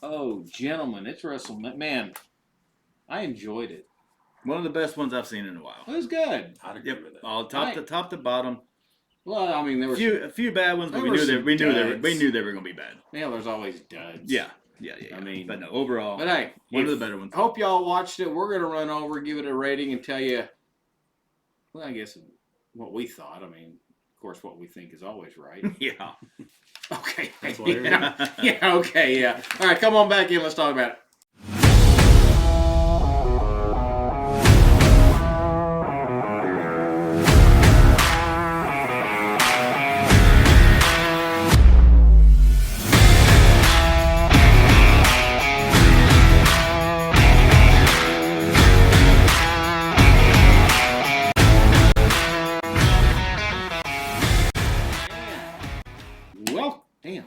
Oh, gentlemen, it's Wrestlemania. Man, I enjoyed it. One of the best ones I've seen in a while. It was good. I'd agree with that. All top to bottom. Well, I mean, there were a few bad ones, but we knew they were going to be bad. Yeah, there's always duds. Yeah. I mean, but no, overall, but hey, one of the better ones. Hope y'all watched it. We're gonna run over, give it a rating, and tell you. Well, I guess what we thought. I mean, of course, what we think is always right. Yeah. Okay. That's why Yeah. Okay. Yeah. All right. Come on back in. Let's talk about it.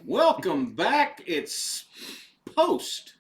Welcome back. It's post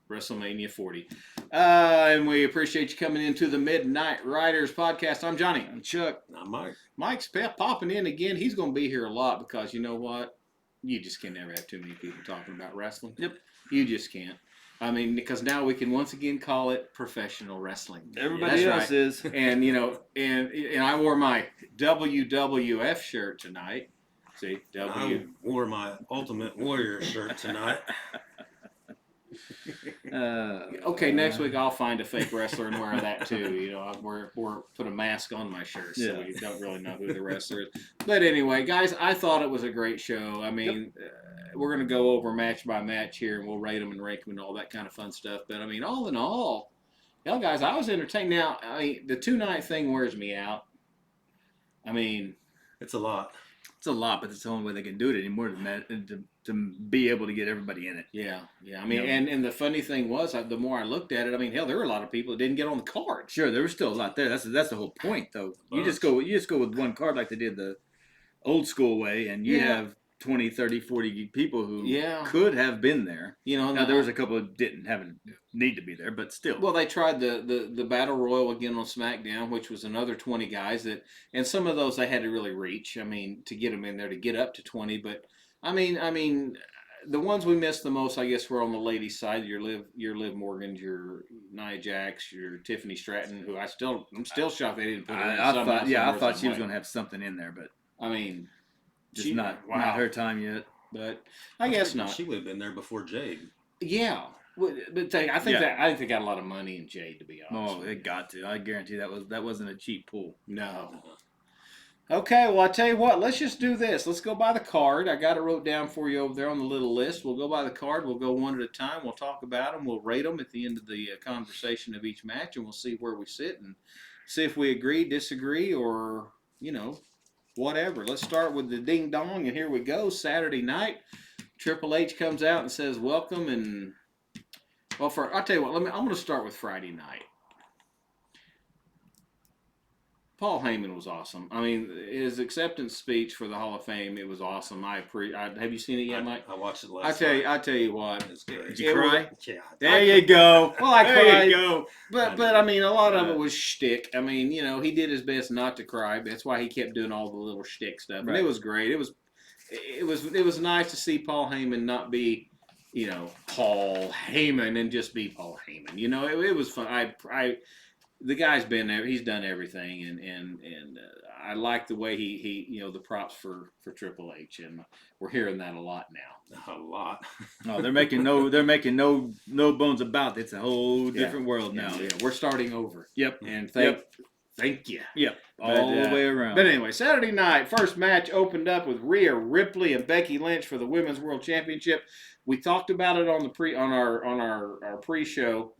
WrestleMania 40. And we appreciate you coming into the Midnight Riders podcast. I'm Johnny. I'm Chuck. I'm Mike. Mike's popping in again. He's going to be here a lot because you know what? You just can never have too many people talking about wrestling. Yep. You just can't. I mean, because now we can once again call it professional wrestling. Everybody else is. And, you know, and I wore my WWF shirt tonight. See, I wore my Ultimate Warrior shirt tonight. Okay, next week I'll find a fake wrestler and wear that too. You know, or put a mask on my shirt so you don't really know who the wrestler is. But anyway, guys, I thought it was a great show. I mean, we're going to go over match by match here, and we'll rate them and rank them and all that kind of fun stuff. But I mean, all in all, guys, I was entertained. Now, I mean, the 2-night thing wears me out. I mean, it's a lot. It's a lot, but it's the only way they can do it anymore to be able to get everybody in it. Yeah. I mean, and the funny thing was, the more I looked at it, I mean, hell, there were a lot of people that didn't get on the card. Sure, there was still a lot there. That's the whole point, though. You just go with one card like they did the old school way, and you have 20, 30, 40 people who could have been there. You know, now there was a couple who didn't need to be there, but still. Well, they tried the Battle Royal again on SmackDown, which was another 20 guys and some of those they had to really reach. I mean, to get them in there to get up to 20. But I mean, the ones we missed the most, I guess, were on the ladies' side. Your Liv Morgans, your Nia Jax, your Tiffany Stratton, who I'm still shocked they didn't put her in. I thought she was going to have something in there, but I mean. Just not her time yet. But I guess not. She would have been there before Jade. Yeah. But I think they got a lot of money in Jade, to be honest. Oh, it got to. I guarantee that wasn't a cheap pull. No. Okay, well, I tell you what. Let's just do this. Let's go by the card. I got it wrote down for you over there on the little list. We'll go by the card. We'll go one at a time. We'll talk about them. We'll rate them at the end of the conversation of each match, and we'll see where we sit and see if we agree, disagree, or, you know, whatever. Let's start with the ding dong, and here we go. Saturday night, Triple H comes out and says welcome, and I'll tell you what. I'm going to start with Friday night. Paul Heyman was awesome. I mean, his acceptance speech for the Hall of Fame, it was awesome. Have you seen it yet, Mike? I watched it last night. I tell you what. It's great. Did you cry? Yeah. There you go. Well, I cried. There you go. But I mean, a lot of it was shtick. I mean, you know, he did his best not to cry. But that's why he kept doing all the little shtick stuff. And it was great. It was nice to see Paul Heyman not be, you know, Paul Heyman and just be Paul Heyman. You know, it was fun. The guy's been there. He's done everything, and I like the way he you know, the props for Triple H, and we're hearing that a lot now. A lot. No, they're making no bones about it. It's a whole different world now. Yeah, we're starting over. Yep. And thank you. Yep. All the way around. But anyway, Saturday night, first match opened up with Rhea Ripley and Becky Lynch for the Women's World Championship. We talked about it on our pre-show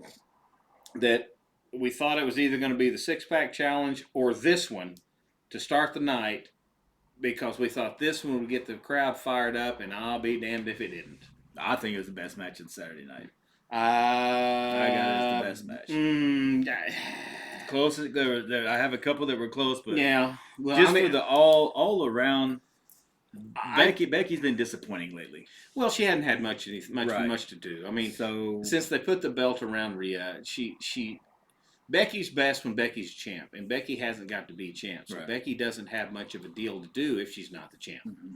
that we thought it was either going to be the six-pack challenge or this one to start the night, because we thought this one would get the crowd fired up, and I'll be damned if it didn't. I think it was the best match on Saturday night. I got it as the best match. Closest. I have a couple that were close, but well, just for the all around. Becky's been disappointing lately. Well, she hadn't had much to do. I mean, since they put the belt around Rhea, Becky's best when Becky's champ, and Becky hasn't got to be champ, so Becky doesn't have much of a deal to do if she's not the champ. Mm-hmm.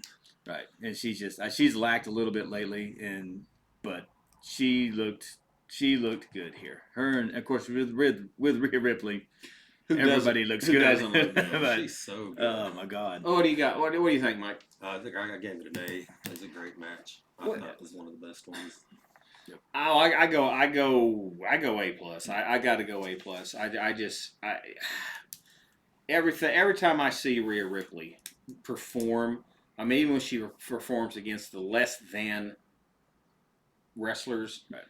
Right, and she's lacked a little bit lately, but she looked good here. Her and of course with Rhea Ripley, everybody looks who good. Doesn't look good? But, She's so good. oh my God. Oh, what do you got? What do you think, Mike? I think I gave it an A. It was a great match. I thought it was one of the best ones. Oh, I go A plus. I got to go A plus. Every time I see Rhea Ripley perform, I mean, even when she performs against the less than wrestlers, right.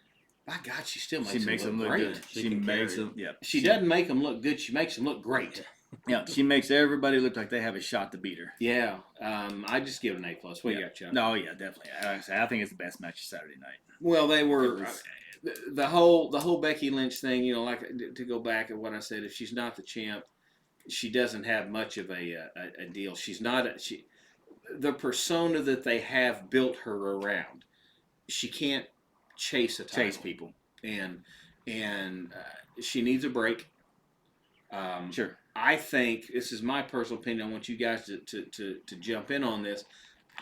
My God, she still makes them look great. good. She makes them. Yeah. She doesn't make them look good. She makes them look great. Yeah, she makes everybody look like they have a shot to beat her. Yeah, I just give it an A plus. What do you got, Chuck? No, yeah, definitely. I think it's the best match of Saturday night. Well, they were the whole Becky Lynch thing. You know, like to go back at what I said, if she's not the champ, she doesn't have much of a deal. She's not the persona that they have built her around. She can't chase people, and she needs a break. Sure. I think this is my personal opinion. I want you guys to jump in on this.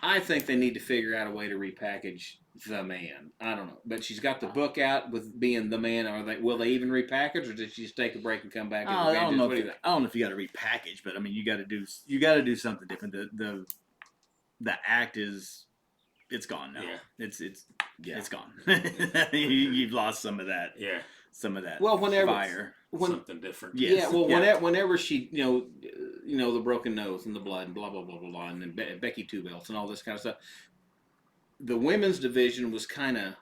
I think they need to figure out a way to repackage the man. I don't know, but she's got the book out with being the man. Will they even repackage, or did she just take a break and come back? I don't know. I don't know if you got to repackage, but I mean, you got to do something different. The act is. It's gone now. Yeah. It's gone. You've lost some of that. Yeah. Some of that. Well, fire. Something different. Yes. Yeah. Well, whenever she, the broken nose and the blood and blah blah blah blah blah, and then Becky two belts and all this kind of stuff. The women's division was kind of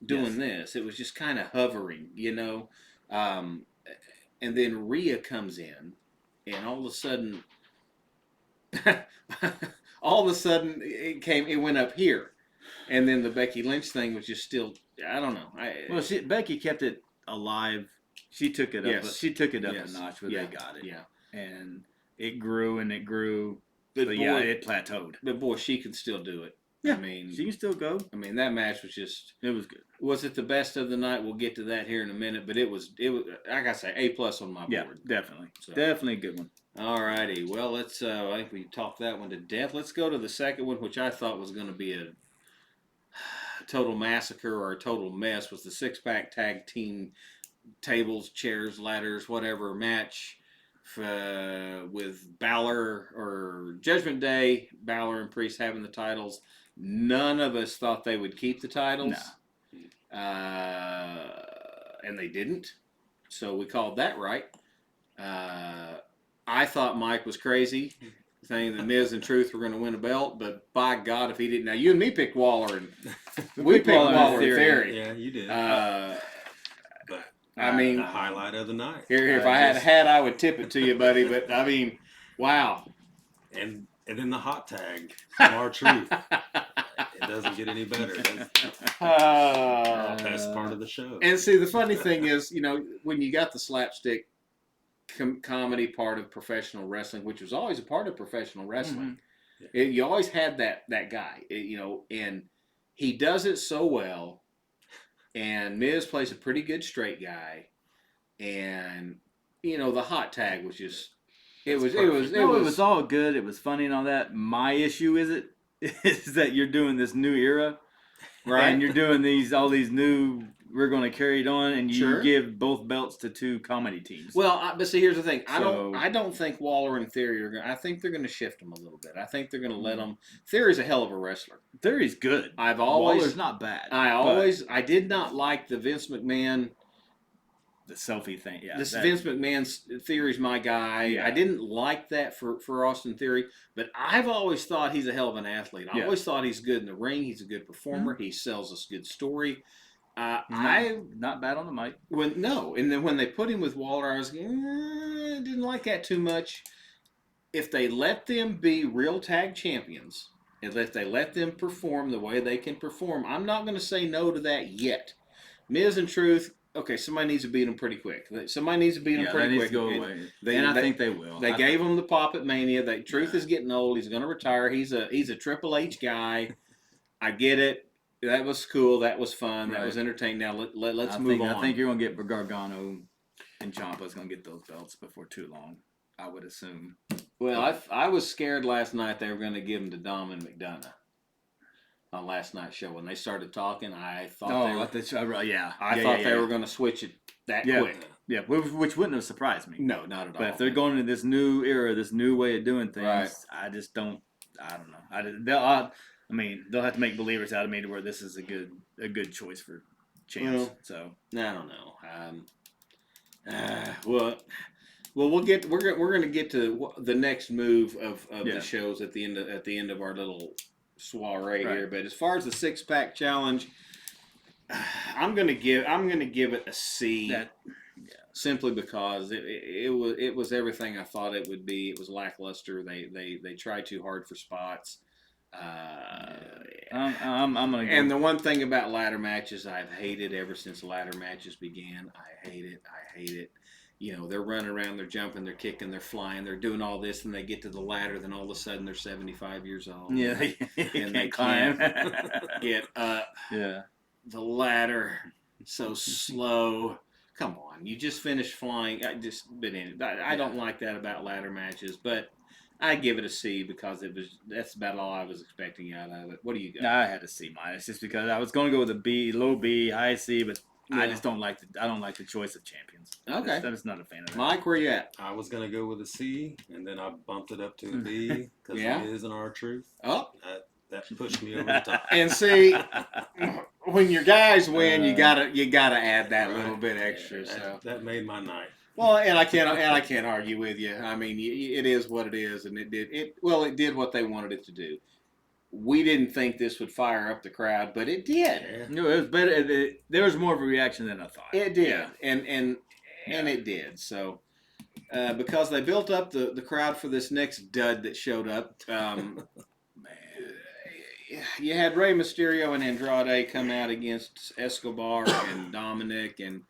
doing this. It was just kind of hovering, and then Rhea comes in, and all of a sudden. All of a sudden, it went up here, and then the Becky Lynch thing was just still. I don't know. Becky kept it alive. She took it up. Yes. She took it up Yes. a notch where they got it. Yeah, and it grew and it grew. But boy, it plateaued. But boy, she can still do it. Yeah, I mean, she can still go. I mean, that match was just. It was good. Was it the best of the night? We'll get to that here in a minute. But it was. I gotta say, A plus on my board. Yeah, definitely. So. Definitely a good one. All righty. Well, let's. I think we talked that one to death. Let's go to the second one, which I thought was going to be a total massacre or a total mess. Was the six-pack tag team tables, chairs, ladders, whatever match with Balor or Judgment Day. Balor and Priest having the titles. None of us thought they would keep the titles. No. And they didn't. So we called that right. I thought Mike was crazy, saying that Miz and Truth were going to win a belt, but by God, if he didn't. Now, you and me picked Waller, and we picked Waller in theory. Yeah, you did. But I mean, the highlight of the night. Here, if I had a hat, I would tip it to you, buddy. But I mean, wow. And then the hot tag from R-Truth. It doesn't get any better. Best part of the show. And see, the funny thing is, when you got the slapstick comedy part of professional wrestling, which was always a part of professional wrestling, you always had that guy, and he does it so well. And Miz plays a pretty good straight guy, and the hot tag was just it was all good. It was funny and all that. My issue is that you're doing this new era, right? And you're doing all these new. We're going to carry it on, and you give both belts to two comedy teams. Well, but see, here's the thing. I don't think Waller and Theory are going. I think they're going to shift them a little bit. I think they're going to let them. Theory's a hell of a wrestler. Theory's good. Waller's not bad. I did not like the Vince McMahon. The selfie thing, yeah. Vince McMahon's Theory's my guy. Yeah. I didn't like that for Austin Theory, but I've always thought he's a hell of an athlete. I always thought he's good in the ring. He's a good performer. He sells us good story. Not bad on the mic. And then when they put him with Waller, I was didn't like that too much. If they let them be real tag champions, and if they let them perform the way they can perform, I'm not going to say no to that yet. Miz and Truth, okay, somebody needs to beat them pretty quick. Somebody needs to beat them pretty quick. Go away. I think they will. They gave him the pop at Mania. Truth is getting old. He's going to retire. He's a Triple H guy. I get it. That was cool. That was fun. That was entertaining. Now let's move on. I think you're going to get Gargano and Ciampa's going to get those belts before too long. I would assume. Well, I was scared last night they were going to give them to Dom and McDonough. on last night's show when they started talking. I thought I thought they were going to switch it that quick. Yeah, which wouldn't have surprised me. No, not at all. But if they're going into this new era, this new way of doing things, right. I just don't. I don't know. They'll have to make believers out of me to where this is a good choice for champs. So I don't know. Well, we're going to get to the next move of the shows at the end of our little soiree here. But as far as the 6-pack challenge, I'm going to give it a C. Simply because it was everything I thought it would be. It was lackluster. They tried too hard for spots. I'm gonna go. And the one thing about ladder matches I've hated ever since ladder matches began. I hate it. You know, they're running around, they're jumping, they're kicking, they're flying, they're doing all this, and they get to the ladder, then all of a sudden they're 75 years old. Yeah, and they can't get up. Yeah, the ladder so slow. Come on, you just finished flying. I don't like that about ladder matches, but I give it a C because that's about all I was expecting out of it. What do you got? I had a C- just because I was going to go with a B, low B, high C, but I just don't like the choice of champions. Okay, I'm just not a fan of that. Mike, where you at? I was gonna go with a C, and then I bumped it up to a B because it is an R-Truth. Oh, that pushed me over the top. And see, when your guys win, you gotta add that little bit extra. So that made my night. Well, and I can't argue with you. I mean, it is what it is, and it did what they wanted it to do. We didn't think this would fire up the crowd, but it did. Yeah. No, it was better. There was more of a reaction than I thought. It did, and it did. So because they built up the crowd for this next dud that showed up. You had Rey Mysterio and Andrade come out against Escobar and Dominic, and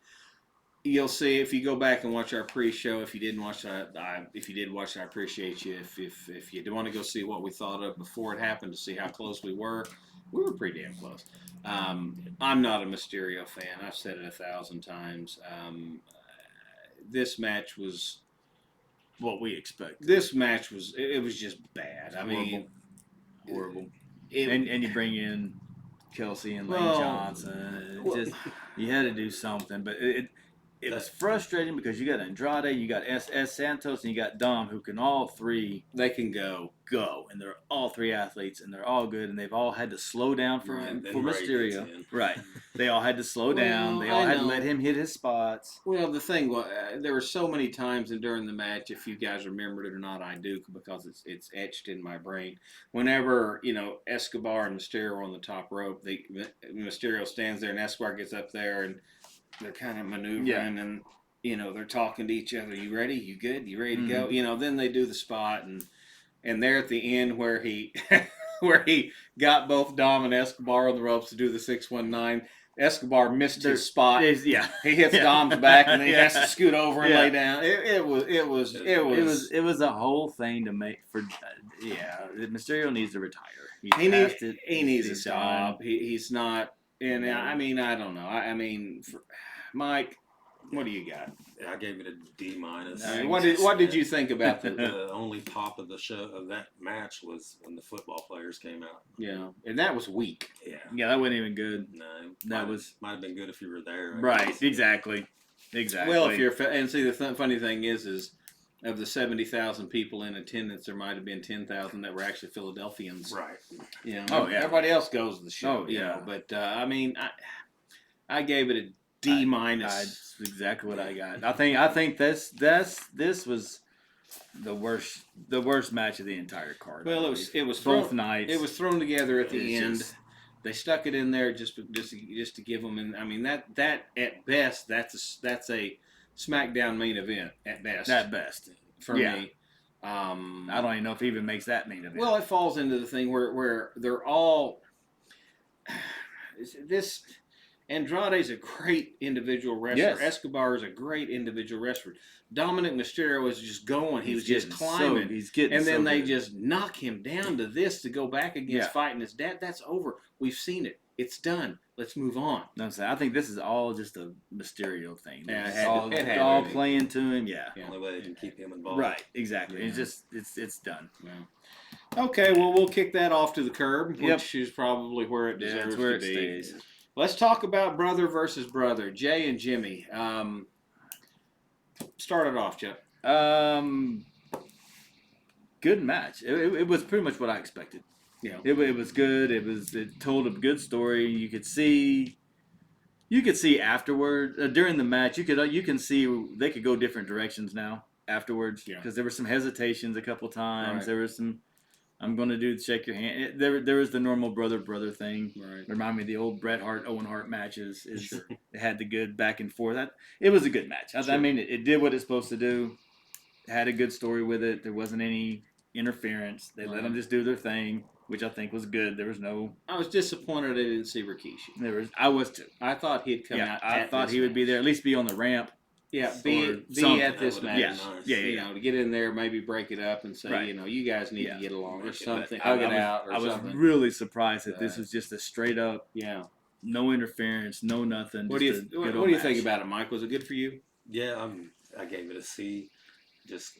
you'll see if you go back and watch our pre-show. If you didn't watch that, if you did watch it, I appreciate you. If you want to go see what we thought of before it happened to see how close we were pretty damn close. I'm not a Mysterio fan. I've said it 1,000 times. This match was what we expected. This match was just bad. Horrible. And you bring in Kelsey and Lane Johnson. You had to do something, but it was frustrating because you got Andrade, you got S. Santos, and you got Dom, who can all three. They can go, and they're all three athletes, and they're all good, and they've all had to slow down for Mysterio. Right. They all had to slow down. They all had to let him hit his spots. Well, the thing was, there were so many times during the match, if you guys remembered it or not, I do, because it's etched in my brain. Whenever, Escobar and Mysterio are on the top rope, Mysterio stands there, and Escobar gets up there, and they're kind of maneuvering, and they're talking to each other. You ready? You good? You ready to go? Then they do the spot, and there at the end where he got both Dom and Escobar on the ropes to do the 619. Escobar missed his spot. He hits Dom's back, and then he has to scoot over and lay down. It was a whole thing to make for. Mysterio needs to retire. He needs to stop. He's not. And I don't know. Mike, what do you got? I gave it a D-. What did you think about the only pop of the show of that match was when the football players came out. Yeah, and that was weak. Yeah, that wasn't even good. No, might have been good if you were there. Right, exactly. Well, if you're and see the funny thing is of the 70,000 people in attendance, there might have been 10,000 that were actually Philadelphians. Right. Everybody else goes to the show. Oh, But I gave it a D-. That's exactly what I got. I think this was the worst match of the entire card. Well, it was both nights. It was thrown together at the end. They stuck it in there just to give them. And that at best that's a SmackDown main event at best. At best, for me. I don't even know if it even makes that main event. Well, it falls into the thing where they're all this. Andrade's a great individual wrestler. Yes. Escobar is a great individual wrestler. Dominic Mysterio was just going. He was just climbing. And then they just knock him down to this to go back against fighting his dad. That's over. We've seen it. It's done. Let's move on. No, I think this is all just a Mysterio thing. Yeah, it's all playing to him. Yeah. The only way they can keep him involved. Right. Exactly. Yeah. It's done. Yeah. Okay, well, we'll kick that off to the curb, Yep. which is probably where it Yeah, deserves that's where to it be. stays. Let's talk about brother versus brother, Jay and Jimmy. Start it off, Jeff. Good match. It was pretty much what I expected. Yeah. It was good. It told a good story. You could see afterward during the match. You can see they could go different directions now afterwards because there were some hesitations a couple times. Right. There was some. I'm going to do shake your hand. There was the normal brother thing. Right. Remind me of the old Bret Hart Owen Hart matches. Sure. It had the good back and forth. It was a good match. Sure. I mean, it did what it's supposed to do. It had a good story with it. There wasn't any interference. They let them just do their thing, which I think was good. There was no. I was disappointed I didn't see Rikishi. I was too. I thought he'd come out. I thought he would be there, at least be on the ramp. Yeah, be at this match. Yeah. You know, to get in there, maybe break it up and say, Right. you know, you guys need to get along or something. I Hug it out or I was something. really surprised that this was just a straight up, no interference, no nothing. What do you think about it, Mike? Was it good for you? Yeah, I gave it a C. Just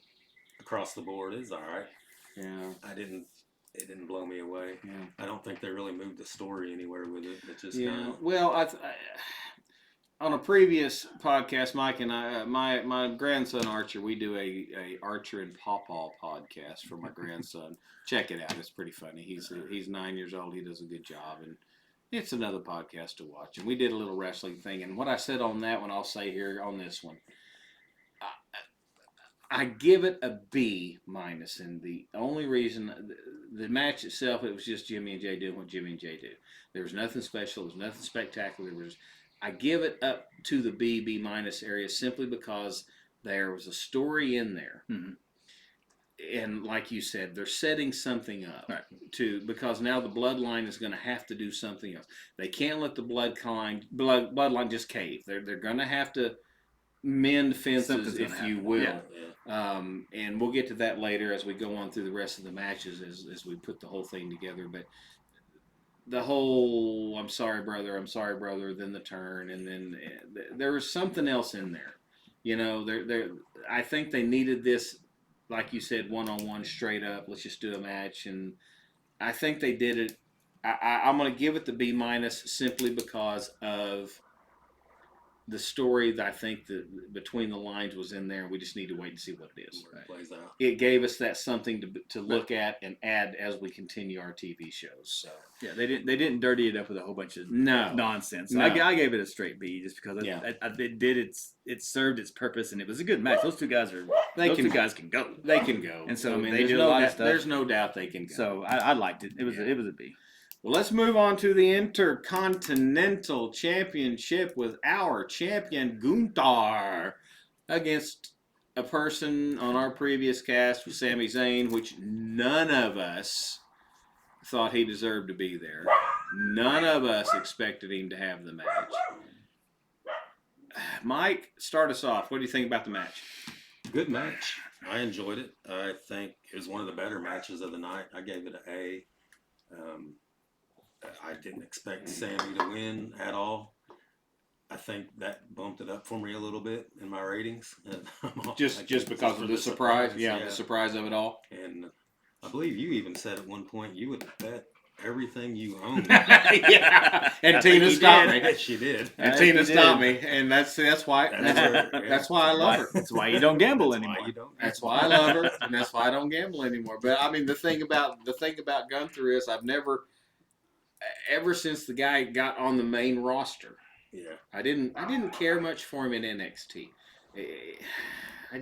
across the board, it's all right. Yeah. It didn't blow me away. Yeah. I don't think they really moved the story anywhere with it. It just Well, on a previous podcast, Mike and I, my grandson Archer, we do a Archer and Pawpaw podcast for my grandson. Check it out; it's pretty funny. He's 9 years old. He does a good job, and it's another podcast to watch. And we did a little wrestling thing. And what I said on that one, I'll say here on this one. I give it a B minus, and the only reason the match itself, it was just Jimmy and Jay doing what Jimmy and Jay do. There was nothing special. There was nothing spectacular. I give it up to the B minus area simply because there was a story in there, and like you said, they're setting something up because now the bloodline is going to have to do something else. They can't let the bloodline just cave. They're going to have to mend fences, if you will. Yeah. And we'll get to that later as we go on through the rest of the matches as we put the whole thing together. But the whole I'm sorry, brother, then the turn, and then there was something else in there. You know, I think they needed this, like you said, one-on-one, straight up. Let's just do a match. And I think they did it. I'm going to give it the B minus simply because of the story that I think that between the lines was in there. We just need to wait and see what it is. Plays out. It gave us that something to look at and add as we continue our TV shows. So yeah, they didn't dirty it up with a whole bunch of nonsense. So No. I gave it a straight B just because it served its purpose and it was a good match. Those two guys two guys can go. They can go. And so I mean, they did a lot of stuff. There's no doubt they can go. So I liked it. It was a B. Well, let's move on to the Intercontinental Championship with our champion Gunther against a person on our previous cast with Sami Zayn, which none of us thought he deserved to be there. None of us expected him to have the match. Mike, start us off. What do you think about the match? Good match. I enjoyed it. I think it was one of the better matches of the night. I gave it an A. I didn't expect Sammy to win at all. I think that bumped it up for me a little bit in my ratings. Just because of the surprise? Yeah, the surprise of it all. And I believe you even said at one point you would bet everything you own. Yeah. And Tina stopped me. She did. And Tina stopped me. And that's why I love her. That's why you don't gamble anymore. That's why I love her, and that's why I don't gamble anymore. But I mean, the thing about Gunther is I've never, ever since the guy got on the main roster, I didn't care much for him in NXT. I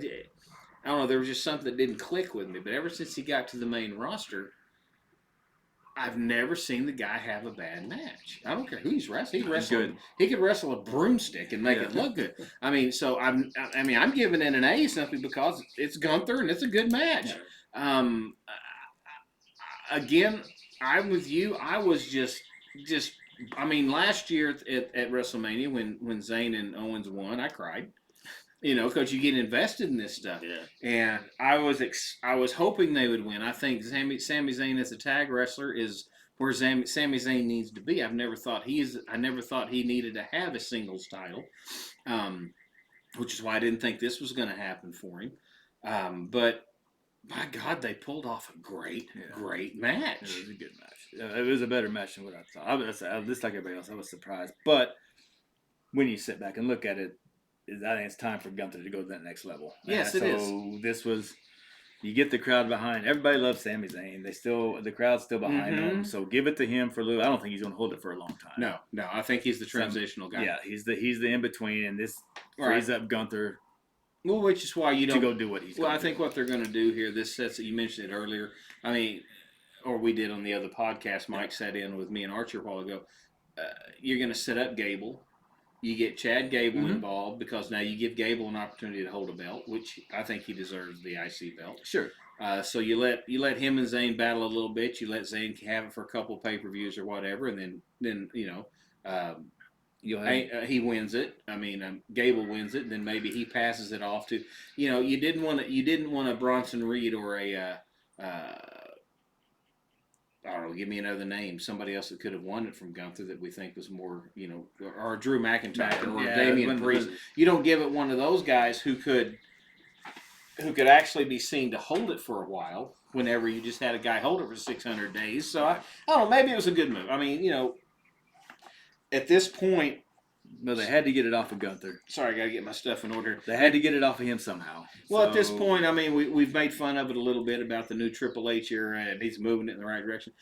don't know. There was just something that didn't click with me. But ever since he got to the main roster, I've never seen the guy have a bad match. I don't care who he's wrestling. He could wrestle a broomstick and make it look good. I mean, so I'm giving it an A simply because it's Gunther and it's a good match. Again, I'm with you. I was just. I mean, last year at WrestleMania when Zayn and Owens won, I cried. You know, because you get invested in this stuff. Yeah. And I was hoping they would win. I think Sami Zayn as a tag wrestler is where Sami Zayn needs to be. I never thought he needed to have a singles title, which is why I didn't think this was going to happen for him. But my God, they pulled off a great It match. was a good match. It was a better match than what I thought. Just like everybody else, I was surprised. But when you sit back and look at it, I think it's time for Gunther to go to that next level. Yes, it is. So this was, you get the crowd behind. Everybody loves Sami Zayn. The crowd's still behind him. So give it to him for a little. I don't think he's going to hold it for a long time. No, I think he's the transitional guy. Yeah, he's the in between, and this frees up Gunther. Well, which is why you don't to go do what he's. Well, I think what they're going to do here, this sets that you mentioned it earlier. I mean, or we did on the other podcast. Mike sat in with me and Archer a while ago. You're going to set up Gable. You get Chad Gable involved because now you give Gable an opportunity to hold a belt, which I think he deserves the IC belt. Sure. So you let him and Zayn battle a little bit. You let Zayn have it for a couple pay-per-views or whatever, and then he wins it. I mean, Gable wins it. Then maybe he passes it off to, you didn't want a Bronson Reed or a I don't know, give me another name. Somebody else that could have won it from Gunther that we think was more, or Drew McIntyre or Damian Priest. You don't give it one of those guys who could actually be seen to hold it for a while whenever you just had a guy hold it for 600 days. So I don't know, maybe it was a good move. I mean, at this point. No, they had to get it off of Gunther. Sorry, I got to get my stuff in order. They had to get it off of him somehow. Well, at this point, I mean, we've made fun of it a little bit about the new Triple H era, and he's moving it in the right direction.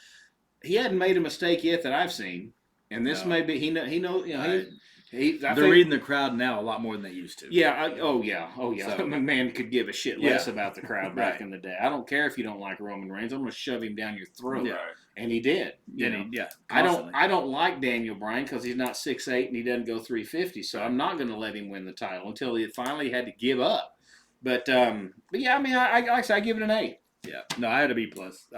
He hadn't made a mistake yet that I've seen, and this may be he knows. They're reading the crowd now a lot more than they used to. Yeah. Oh yeah. So, man could give a shit less about the crowd back in the day. I don't care if you don't like Roman Reigns. I'm going to shove him down your throat. Yeah. And he did. Constantly. I don't like Daniel Bryan because he's not 6'8" and he doesn't go 350. So I'm not going to let him win the title until he finally had to give up. But yeah, I mean, I give it an A. Yeah. No, I had a B plus.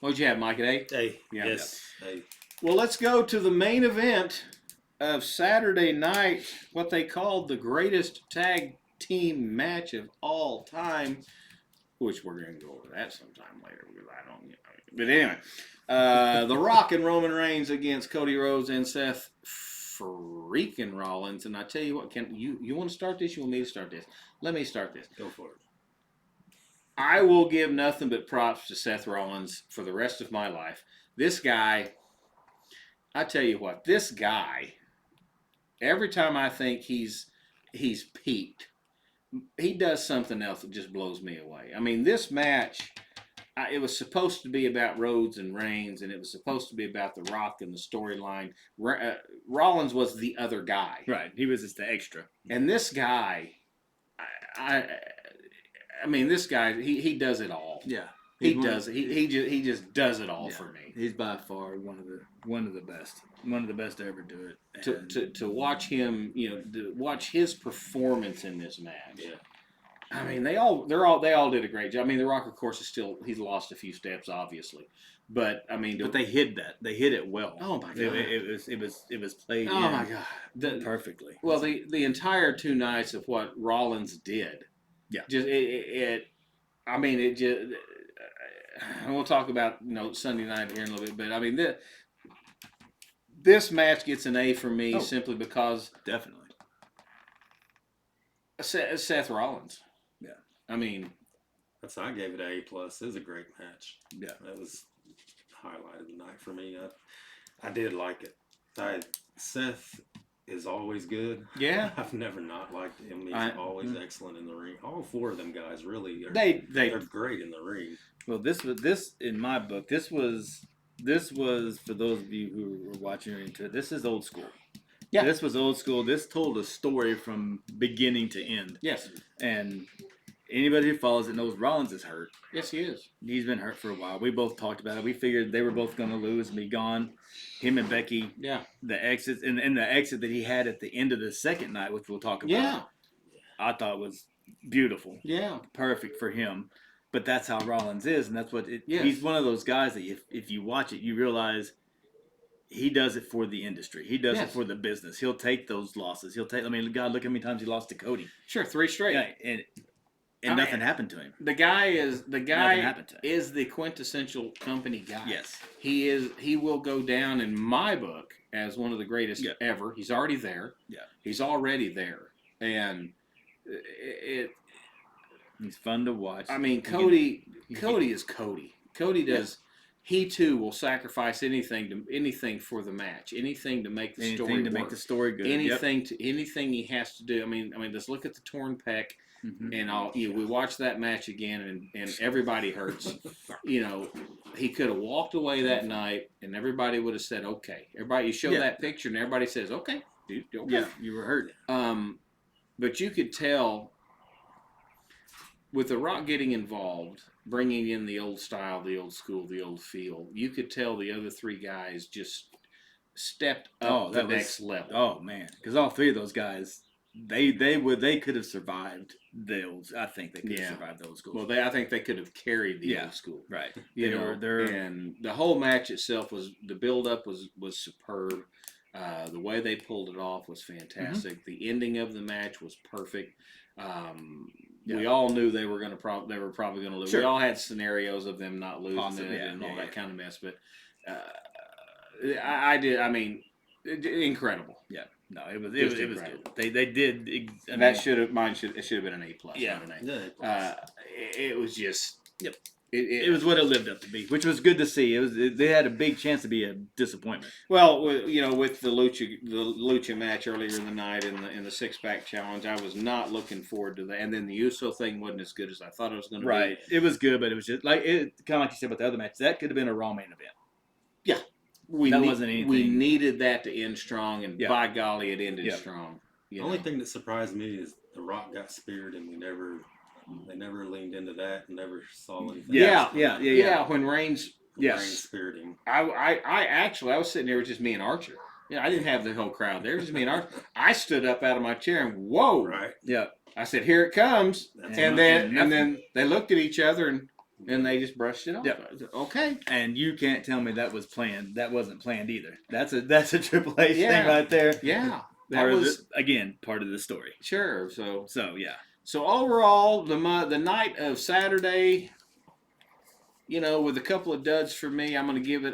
What'd you have, Mike? An A? A. Yeah. Yes. A. Well, let's go to the main event of Saturday night, what they called the greatest tag team match of all time, which we're going to go over that sometime later because I don't. But anyway, The Rock and Roman Reigns against Cody Rhodes and Seth freaking Rollins. And I tell you what, you want to start this? You want me to start this? Let me start this. Go for it. I will give nothing but props to Seth Rollins for the rest of my life. This guy, I tell you what, this guy, every time I think he's peaked, he does something else that just blows me away. I mean, this match, it was supposed to be about Rhodes and Reigns, and it was supposed to be about The Rock and the storyline. Rollins was the other guy. Right. He was just the extra. And this guy, I mean, this guy, he does it all. Yeah. He does. He just does it all for me. He's by far one of the best. One of the best to ever do it. And To watch him, to watch his performance in this match. Yeah. I mean, they all did a great job. I mean, The Rock, of course, he's lost a few steps, obviously, but I mean, but they hid that. They hid it well. Oh my God! It was played. Oh my God! Perfectly. Well, the entire 2 nights of what Rollins did. Yeah. Just I mean, it just. And we'll talk about Sunday night here in a little bit, but I mean this match gets an A for me simply because definitely Seth Rollins. Yeah, I mean, I gave it an A plus. It was a great match. Yeah, that was the highlight of the night for me. I did like it. Seth is always good. Yeah, I've never not liked him. He's always excellent in the ring. All 4 of them guys really are. They're great in the ring. Well, this in my book. This was for those of you who were watching or into it. This is old school. Yeah, this was old school. This told a story from beginning to end. Yes, and anybody who follows it knows Rollins is hurt. Yes, he is. He's been hurt for a while. We both talked about it. We figured they were both going to lose and be gone. Him and Becky. Yeah. The exits and the exit that he had at the end of the second night, which we'll talk about. Yeah. I thought was beautiful. Yeah. Perfect for him. But that's how Rollins is, and that's what yes. He's one of those guys that if you watch it, you realize he does it for the industry. He does it for the business. He'll take those losses. God, look how many times he lost to Cody. Sure, 3 straight. Yeah, and nothing happened to him. The guy is the quintessential company guy. Yes. He will go down in my book as one of the greatest ever. He's already there. Yeah. He's already there. And He's fun to watch. I mean, Cody is Cody. Cody does. Yeah. He too will sacrifice anything for the match, anything to make the story work. Make the story good. Anything he has to do. I mean, just look at the torn pec, and we watched that match again, and everybody hurts. He could have walked away that night, and everybody would have said, "Okay." Everybody, you show that picture, and everybody says, "Okay, dude, okay." Yeah, you were hurt. But you could tell with The Rock getting involved, bringing in the old style, the old school, the old feel, you could tell the other three guys just stepped up the next level. Oh man, because all three of those guys, they could have survived the old. I think they could have survived the old school. Well, I think they could have carried the old school. Right. And the whole match itself the build up was superb. The way they pulled it off was fantastic. The ending of the match was perfect. We all knew they were probably going to lose. Sure. We all had scenarios of them not losing and all that kind of mess. But I did. I mean, incredible. Yeah. No, it was good. They did. That should have been an A+. Yeah. Not an A. It was just. Yep. It was what it lived up to be, which was good to see. They had a big chance to be a disappointment. Well, with the lucha match earlier in the night in the 6-pack challenge, I was not looking forward to that. And then the Uso thing wasn't as good as I thought it was going to be. Right, it was good, but it was just kind of like you said about the other match. That could have been a Raw main event. Yeah, wasn't anything. We needed that to end strong, and by golly, it ended strong. The only thing that surprised me is The Rock got speared, and they never leaned into that and never saw anything. Yeah. When Reigns speared him. I was sitting there with just me and Archer. Yeah, I didn't have the whole crowd there. Just me and Archer. I stood up out of my chair and whoa! Right. Yeah. I said, "Here it comes!" And then they looked at each other and they just brushed it off. Yep. I said, okay. And you can't tell me that was planned. That wasn't planned either. That's a Triple H thing right there. Yeah. Part of the story. Sure. So yeah. So overall, the night of Saturday, with a couple of duds for me, I'm going to give it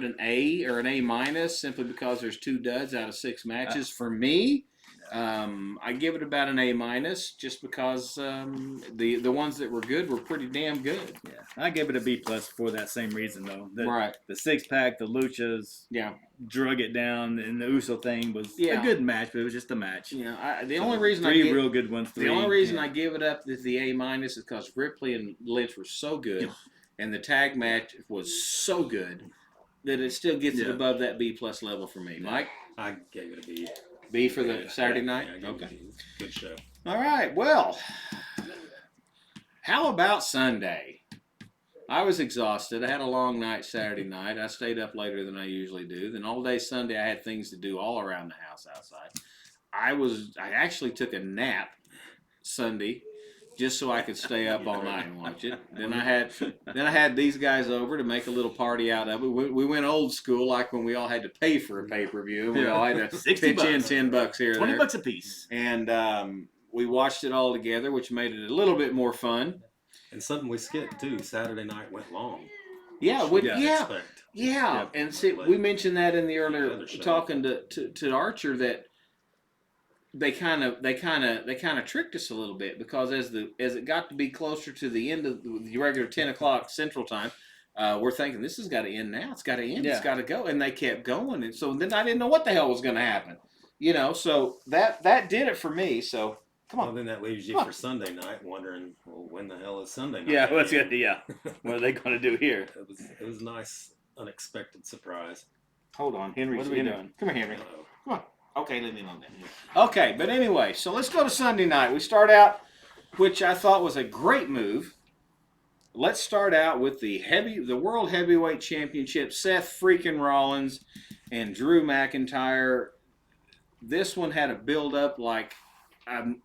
an A or an A- simply because there's 2 duds out of 6 matches for me. I give it about an A- just because the ones that were good were pretty damn good. Yeah, I give it a B+ for that same reason though. Right. The 6-pack, the luchas, drug it down, and the Uso thing was a good match, but it was just a match. The only reason real good ones. The only reason I give it up is the A- is because Ripley and Lynch were so good, and the tag match was so good that it still gets it above that B+ level for me. Mike, I gave it a B. B for the Saturday night? Okay. Good show. All right. Well, how about Sunday? I was exhausted. I had a long night Saturday night. I stayed up later than I usually do. Then all day Sunday, I had things to do all around the house outside. I actually took a nap Sunday just so I could stay up all night and watch it. Then I had these guys over to make a little party out of it. We went old school, like when we all had to pay for a pay-per-view. We all had to pitch in $10 here, $20 a piece, and we watched it all together, which made it a little bit more fun. And something we skipped too. Saturday night went long. Yeah. And see, we mentioned that in the earlier talking to Archer that. They kind of tricked us a little bit because as it got to be closer to the end of the regular 10 o'clock Central Time, we're thinking this has got to end now. It's got to end. Yeah. It's got to go, and they kept going, and so then I didn't know what the hell was going to happen, So that did it for me. So come on. Well, then that leaves you for Sunday night, wondering, well, when the hell is Sunday night? Yeah, what are they going to do here? It was a nice, unexpected surprise. Hold on, Henry. What are we doing? Come here, Henry. Come on. Okay, leave me alone then. Okay, but anyway, so let's go to Sunday night. We start out, which I thought was a great move. Let's start out with the World Heavyweight Championship, Seth freaking Rollins and Drew McIntyre. This one had a build-up like, and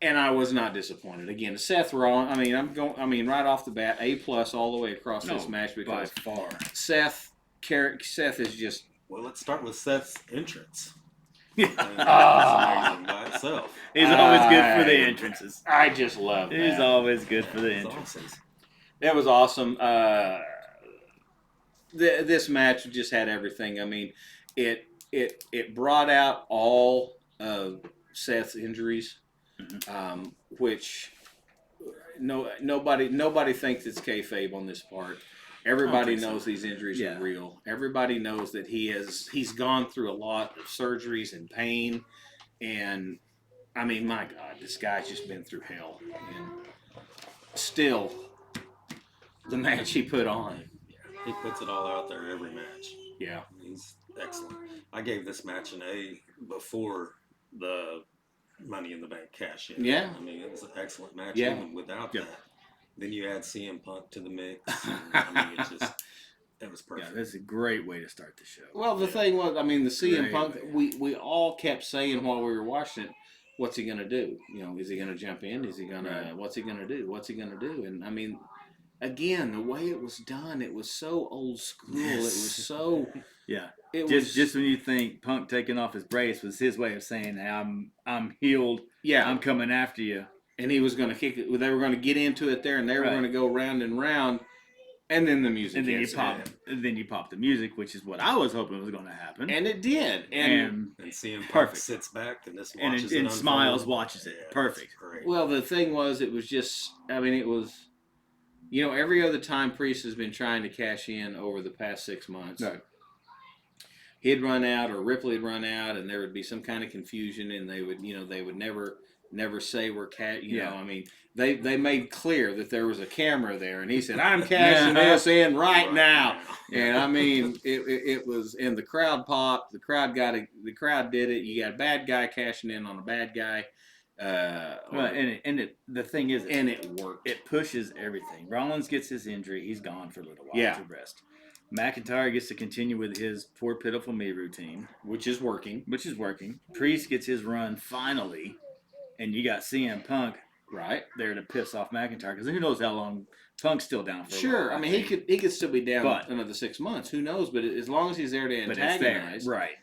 I was not disappointed. Again, Seth Rollins, right off the bat, A+ all the way across this match because by far. Seth is just... Well, let's start with Seth's entrance. Yeah. By itself. He's always good for the entrances. I just love that. He's always good for the entrances. Awesome. That was awesome. This match just had everything. I mean, it brought out all of Seth's injuries. which nobody thinks it's kayfabe on this part. Everybody knows these injuries are real. Everybody knows that he's gone through a lot of surgeries and pain, and I mean, my God, this guy's just been through hell, and still, the match he put on. He puts it all out there every match. Yeah, he's excellent. I gave this match an A before the Money in the Bank cash in. Yeah, I mean, it was an excellent match even without that. Then you add CM Punk to the mix. And, I mean, it was perfect. Yeah, that's a great way to start the show. Well, the thing was, I mean, the CM Punk, we all kept saying while we were watching it, what's he going to do? You know, is he going to jump in? Is he going to, what's he going to do? What's he going to do? And I mean, again, the way it was done, it was so old school. It was so... Yeah. Just when you think Punk taking off his brace was his way of saying, hey, I'm healed. Yeah. I'm coming after you. And he was going to kick it. They were going to get into it there, and they were going to go round and round. And then the music and then you pop the music, which is what I was hoping was going to happen. And it did. And CM Punk sits back and just watches it and smiles, watches it. Perfect. Well, the thing was, it was just, I mean, it was, you know, every other time Priest has been trying to cash in over the past 6 months. Right. He'd run out or Ripley would run out, and there would be some kind of confusion, and they would never say we're you know, I mean, they made clear that there was a camera there, and he said, I'm cashing this in right now. And I mean, it was, and the crowd popped, the crowd did it. You got a bad guy cashing in on a bad guy. The thing is, and it worked. It pushes everything. Rollins gets his injury, he's gone for a little while to rest. McIntyre gets to continue with his Poor Pitiful Me routine, which is working. Priest gets his run finally, and you got CM Punk right there to piss off McIntyre, because who knows how long Punk's still down for. Sure, I mean he could still be down another 6 months. Who knows? But as long as he's there to antagonize, right?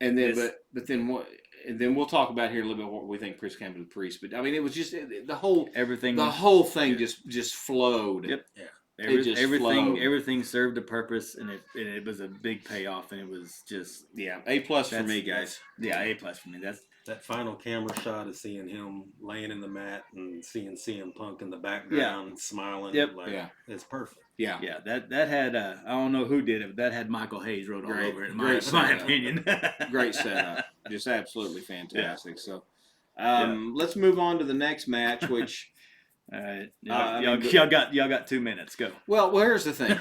And then, but then what? And then we'll talk about here a little bit what we think Priest came to the Priest. But I mean, it was just the whole thing just flowed. Yep. Yeah. Everything served a purpose, and it was a big payoff, and it was just A+ for me, guys. A+ for me. That's that final camera shot of seeing him laying in the mat and seeing CM Punk in the background smiling. It's perfect. Yeah. That had I don't know who did it, but that had Michael Hayes wrote all over it. In my opinion, great setup, just absolutely fantastic. So, let's move on to the next match, which. Y'all got 2 minutes. Go. Well, here's the thing.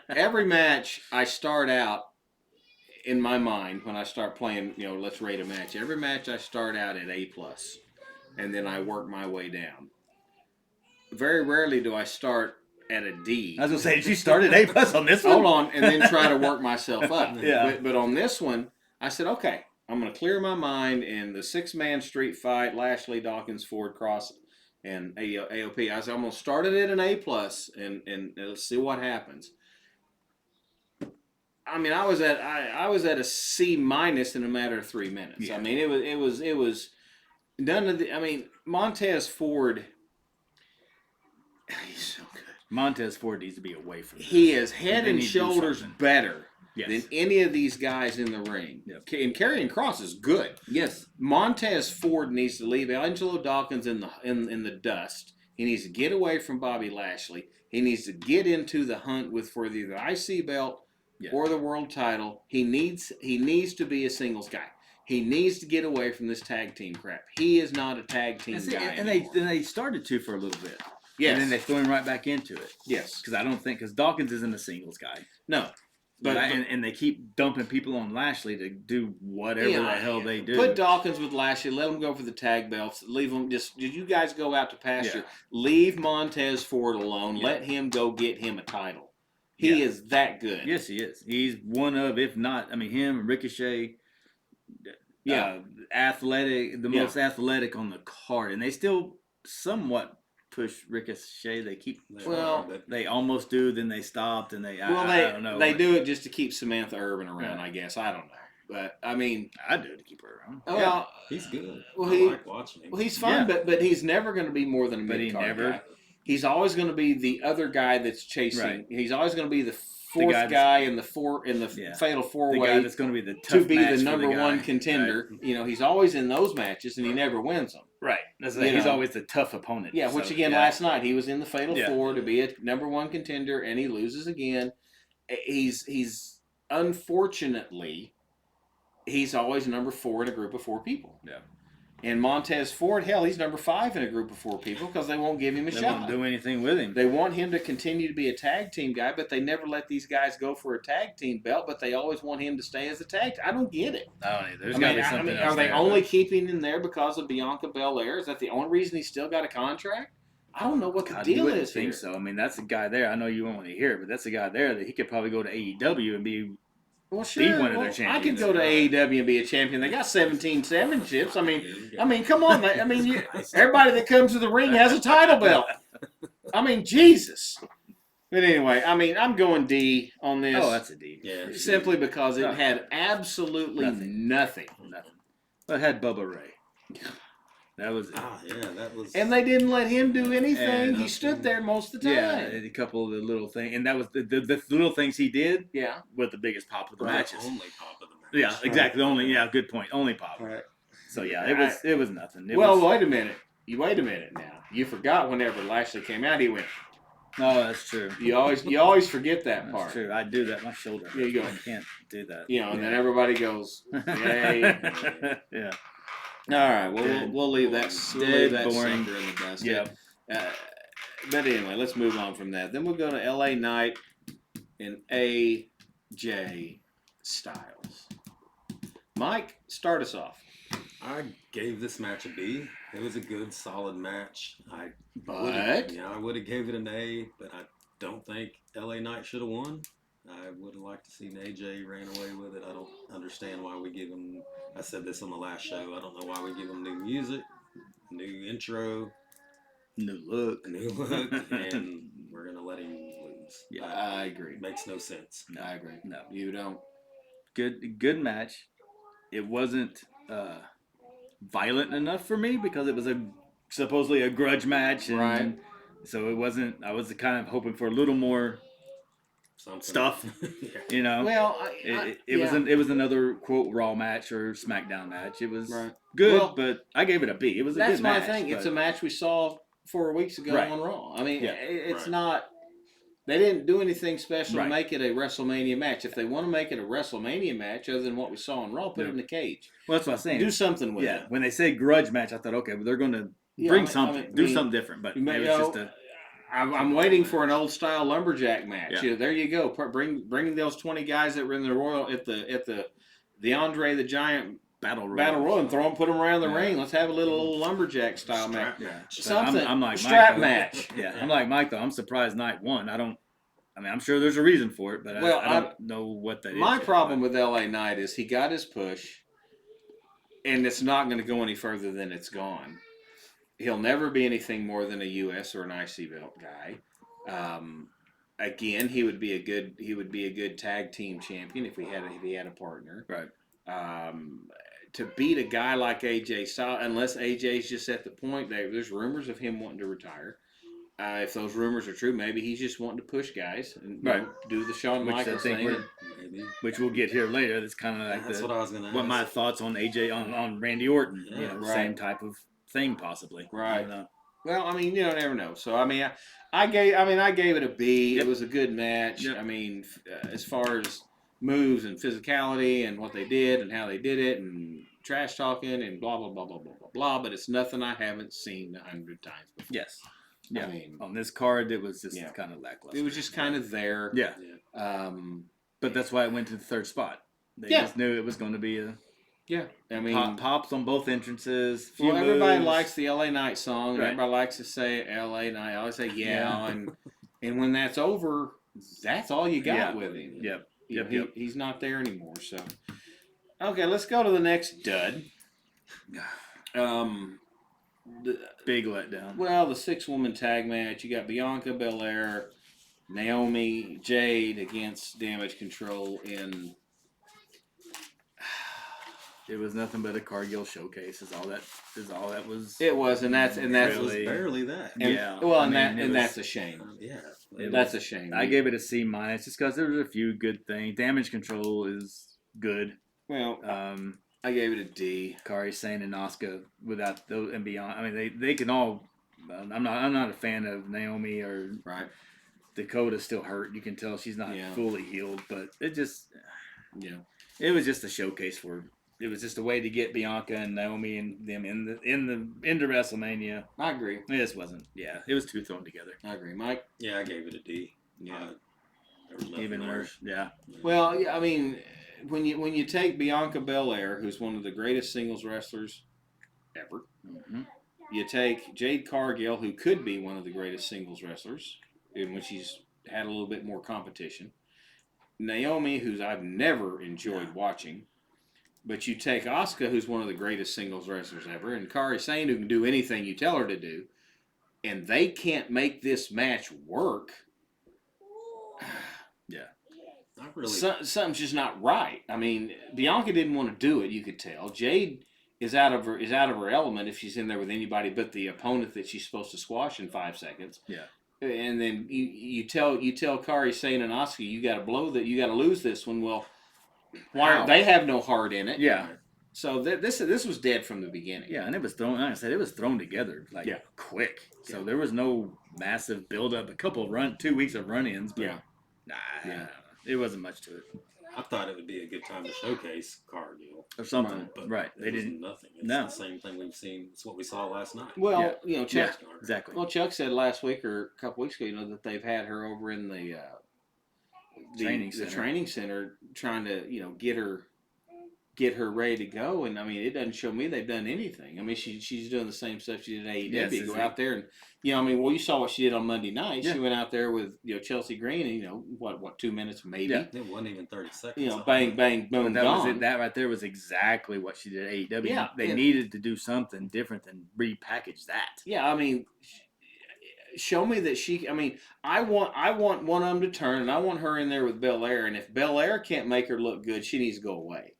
Every match I start out in my mind when I start playing, you know, let's rate a match. Every match I start out at A+, and then I work my way down. Very rarely do I start at a D. I was gonna say, did you start at A+ on this one? Hold on, and then try to work myself up. Yeah. But on this one, I said, okay, I'm going to clear my mind in the 6-man street fight, Lashley, Dawkins, Ford, Cross, and AOP. I said, I'm going to start it at an A+, and let's see what happens. I mean, I was at a C- in a matter of 3 minutes. Yeah. I mean, it was none of the. I mean, Montez Ford. He's so good. Montez Ford needs to be away from this. He is head and shoulders better than any of these guys in the ring. Yep. And Karrion Kross is good. Yes. Montez Ford needs to leave Angelo Dawkins in the dust. He needs to get away from Bobby Lashley. He needs to get into the hunt for either the IC belt or the world title. He needs to be a singles guy. He needs to get away from this tag team crap. He is not a tag team guy. And they started to for a little bit. Yes. And then they threw him right back into it. Yes. Because Dawkins isn't a singles guy. No. And they keep dumping people on Lashley to do whatever the hell they do. Put Dawkins with Lashley. Let them go for the tag belts. Leave them. Did you guys go out to pasture? Yeah. Leave Montez Ford alone. Yeah. Let him go get him a title. He is that good. Yes, he is. He's one of, if not, I mean, him, Ricochet. Athletic, the most athletic on the card, and they still somewhat push Ricochet. They almost do, then they stopped, and I don't know. They do it just to keep Samantha Irvin around, I guess. I don't know, but I mean, I do it to keep her around. Well, he's good. Well, I like watching him. Well, he's fine, but he's never going to be more than a mid-card guy. He's always going to be the other guy that's chasing. Right. He's always going to be the fourth guy in the fatal the four-way guy that's going to be the to tough be match the for number guy, one contender. Right? You know, he's always in those matches and he never wins them. Right. That's You he's know. always the tough opponent. Yeah, so, which again, yeah. last night he was in the fatal Yeah. four to be a number one contender and he loses again. He's unfortunately he's always number 4 in a group of 4 people. Yeah. And Montez Ford, hell, he's number 5 in a group of 4 people because they won't give him a shot. They won't do anything with him. They want him to continue to be a tag team guy, but they never let these guys go for a tag team belt, but they always want him to stay as a tag team. I don't get it. I don't either. There's got to be something else are they there, only keeping him there because of Bianca Belair? Is that the only reason he's still got a contract? I don't know what the deal is I think here. so. I mean, that's a guy there. I know you won't want to hear it, but that's a guy there that he could probably go to AEW and be sure. one of their champions. I could go to AEW and be a champion. They got 17 championships. I mean, come on. Everybody that comes to the ring has a title belt. I mean, Jesus. But anyway, I mean, I'm going D on this. Oh, that's a D. Yeah. Simply because it had absolutely nothing. But it had Bubba Ray. That was it. That was. And they didn't let him do anything. And he stood there most of the time. Yeah, a couple of the little things. And that was the little things he did. Yeah. With the biggest pop of the matches. Only pop of the match. Yeah, exactly. Good point. Only pop. Right. So yeah, it was nothing. Wait a minute. Wait a minute now. You forgot whenever Lashley came out, he went. No, that's true. You always forget that part. That's true. I do that. My shoulder. There you go. I can't do that. And then everybody goes, yay. Yeah. All right. Well, we'll leave that. We'll leave that boring. sucker in the dust. Yeah. But anyway, let's move on from that. Then we'll go to LA Knight and AJ Styles. Mike, start us off. I gave this match a B. It was a good, solid match. I would have gave it an A, but I don't think LA Knight should have won. I would have liked to see AJ ran away with it. I don't understand why we give him. I said this on the last show. I don't know why we give him new music, new intro, new look, and we're gonna let him lose. Yeah, I agree. Makes no sense. No, I agree. No, you don't. Good match. It wasn't violent enough for me because it was supposedly a grudge match, and right? So it wasn't. I was kind of hoping for a little more stuff, yeah. Well, it was another quote Raw match or SmackDown match. It was good, but I gave it a B. It was a good match. That's my thing. It's a match we saw 4 weeks ago on Raw. I mean, it's not. They didn't do anything special to make it a WrestleMania match. If they want to make it a WrestleMania match, other than what we saw on Raw, put it in the cage. Well, that's what I'm saying. Do something with it. When they say grudge match, I thought, okay, well, they're going to bring something, do something different. But it was just a. I'm waiting for an old style lumberjack match. Yeah. There you go. Bring those 20 guys that were in the Royal at the Andre the Giant Battle Royal and put them around the ring. Let's have a little lumberjack style match. Yeah. Something. I'm like strap Mike, match. Yeah, I'm like Mike though. I'm surprised Knight won. I'm sure there's a reason for it, but I don't know what that is. My problem with LA Knight is he got his push, and it's not going to go any further than it's gone. He'll never be anything more than a U.S. or an IC belt guy. Again, he would be a good tag team champion if he had a partner. Right. To beat a guy like AJ Styles, unless AJ's just at the point there's rumors of him wanting to retire. If those rumors are true, maybe he's just wanting to push guys and do the Shawn Michaels thing. Which we'll get here later. That's kind of like what I was going to ask. What my thoughts on AJ on Randy Orton. Same type of thing possibly. Right. Well, I mean, you don't never know. So I mean, I gave it a B. Yep. It was a good match. Yep. I mean, as far as moves and physicality and what they did and how they did it and trash talking and blah blah blah blah blah blah blah. But it's nothing I haven't seen 100 times before. Yes. Yeah. I mean, on this card, it was just kind of lackluster. It was just kind of there. Yeah. But that's why it went to the third spot. They just knew it was going to be a. Yeah, I mean pops on both entrances. Well, everybody likes the LA Knight song, and everybody likes to say LA Knight. I always say and when that's over, that's all you got with him. Yep. He's not there anymore. So, okay, let's go to the next dud. Big letdown. Well, the 6-woman tag match. You got Bianca Belair, Naomi, Jade against Damage Control in. It was nothing but a Cargill showcase. Is all that was. It was, and that's It was barely that. and, Yeah. Well, I and mean, that's a shame. That's a shame. I gave it a C- just because there was a few good things. Damage control is good. Well, I gave it a D. Kari Sane and Asuka without those and beyond. I mean, they can all. I'm not a fan of Naomi or Right. Dakota's still hurt. You can tell she's not fully healed, but it just it was just a showcase for. It was just a way to get Bianca and Naomi and them into WrestleMania. I agree. It just wasn't. Yeah, it was too thrown together. I agree, Mike. Yeah, I gave it a D. Yeah, there was nothing even there. worse. Yeah. Well, I mean, when you take Bianca Belair, who's one of the greatest singles wrestlers ever, you take Jade Cargill, who could be one of the greatest singles wrestlers, in which she's had a little bit more competition. Naomi, who's I've never enjoyed watching. But you take Asuka, who's one of the greatest singles wrestlers ever, and Kairi Sane, who can do anything you tell her to do, and they can't make this match work. Yeah. Not really. Something's just not right. I mean, Bianca didn't want to do it, you could tell. Jade is out of her element if she's in there with anybody but the opponent that she's supposed to squash in 5 seconds. Yeah. And then you tell Kairi Sane and Asuka, you got to lose this one. Well, why they have no heart in it? Yeah. So this was dead from the beginning. Yeah, and it was thrown. Like I said, it was thrown together quick. So there was no massive build-up. A couple 2 weeks of run-ins, but it wasn't much to it. I thought it would be a good time to showcase Cargill Or something, but they didn't. Nothing. It's the same thing we've seen. It's what we saw last night. Well, Chuck. Exactly. Well, Chuck said last week or a couple weeks ago, that they've had her over in the training center trying to get her ready to go, and I mean, it doesn't show me they've done anything. I mean, she's doing the same stuff she did at AEW. Go out there and you saw what she did on Monday night. Yeah. She went out there with Chelsea Green, and what 2 minutes maybe. Yeah. It wasn't even 30 seconds. Bang bang boom. That gone. was it. That right there was exactly what she did at AEW. Yeah, they needed to do something different than repackage that. Yeah, I mean, show me that she. I mean, I want one of them to turn, and I want her in there with Belair. And if Belair can't make her look good, she needs to go away.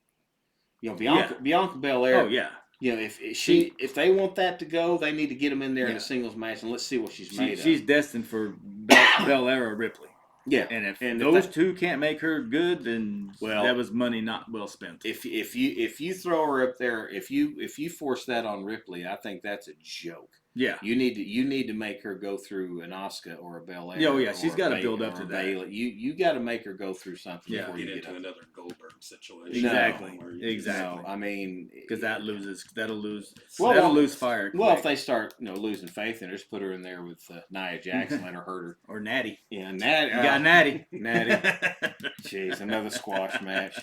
Bianca Belair. Oh yeah. If they want that to go, they need to get them in there in a singles match, and let's see what she's made of. She's destined for Belair or Ripley. Yeah, and if those two can't make her good, then that was money not well spent. If you throw her up there, if you force that on Ripley, I think that's a joke. Yeah, you need to make her go through an Asuka or a Belair. Oh yeah, she's got to build up to that. Bailey. You got to make her go through something before get you into get another Goldberg situation. Exactly. No, I mean, because that'll lose fire. Well, if they start losing faith in her, just put her in there with Nia Jax and let her hurt her or Natty. Yeah, Natty. You got Natty. Jeez, another squash match.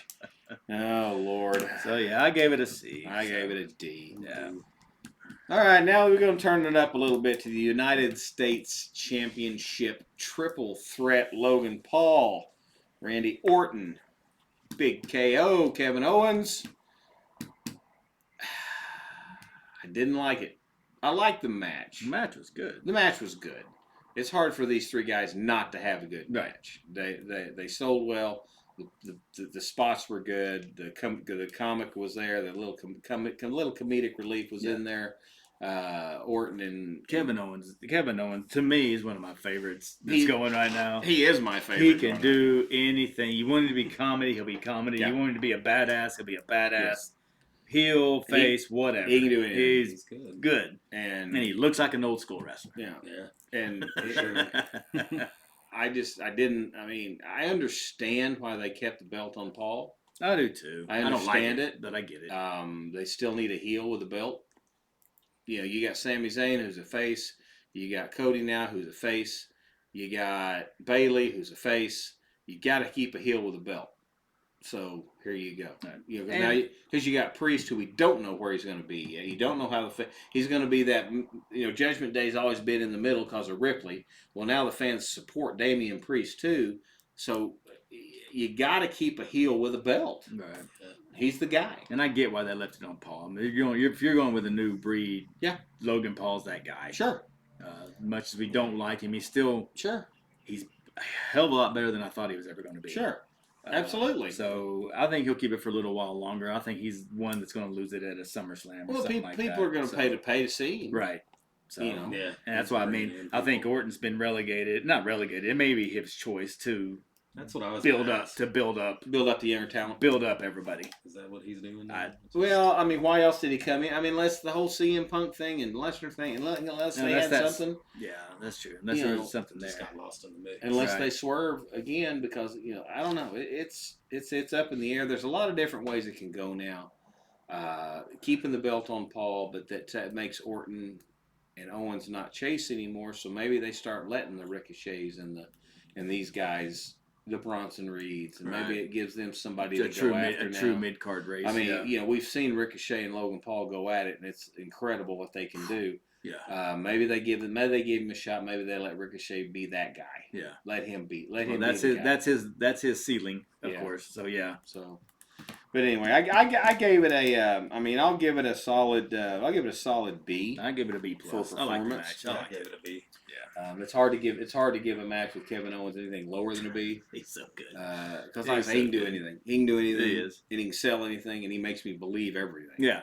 Oh Lord. So yeah, I gave it a C. I gave it a D. Yeah. All right, now we're going to turn it up a little bit to the United States Championship Triple Threat. Logan Paul, Randy Orton, Big KO, Kevin Owens. I didn't like it. I liked the match. The match was good. The match was good. It's hard for these three guys not to have a good match. They sold well. The spots were good. The comic was there. The little comedic relief was in there. Orton and Kevin Owens. Kevin Owens to me is one of my favorites that's going right now. He is my favorite. He can do anything. You want him to be comedy, he'll be comedy. You want him to be a badass, he'll be a badass. Heel, face, whatever. He can do anything. He's good. And he looks like an old school wrestler. Yeah. And I understand why they kept the belt on Paul. I do too. I understand it, but I get it. They still need a heel with a belt. You got Sami Zayn, who's a face. You got Cody now, who's a face. You got Bailey, who's a face. You got to keep a heel with a belt. So here you go. Right. Because you got Priest, who we don't know where he's going to be yet. You don't know how he's going to be. That Judgment Day's always been in the middle because of Ripley. Well, now the fans support Damian Priest too. So you got to keep a heel with a belt. Right. He's the guy. And I get why they left it on Paul. I mean, if you're going with a new breed, Logan Paul's that guy. Sure. Much as we don't like him, he's still he's a hell of a lot better than I thought he was ever going to be. Sure. Absolutely. So I think he'll keep it for a little while longer. I think he's one that's going to lose it at a SummerSlam or something like that. People are going to pay to see him. Right. So, Yeah, and that's why I mean, I think Orton's been relegated. Not relegated. It may be his choice to That's what I was build up the younger talent, build up everybody. Is that what he's doing? Well, I mean, why else did he come in? I mean, unless the whole CM Punk thing and Lesnar thing, unless they had something. Yeah, that's true. Unless there's something there. Just got lost in the mix. Unless they swerve again, because I don't know. It's up in the air. There's a lot of different ways it can go now. Keeping the belt on Paul, but that makes Orton and Owens not chase anymore. So maybe they start letting the Ricochets and these guys, the Bronson Reeds, and maybe it gives them somebody to go after now. A true mid card race. I mean, we've seen Ricochet and Logan Paul go at it, and it's incredible what they can do. Yeah. Maybe they give him a shot. Maybe they let Ricochet be that guy. Yeah. Let him be. That's his ceiling, of course. So yeah. So, but anyway, I gave it a. I'll give it a solid. I'll give it a solid B. I give it a B plus. For performance. I give it a B. Yeah. It's hard to give a match with Kevin Owens anything lower than a B. He's so good. Because he can do anything. He can do anything. He is. And he can sell anything, and he makes me believe everything. Yeah.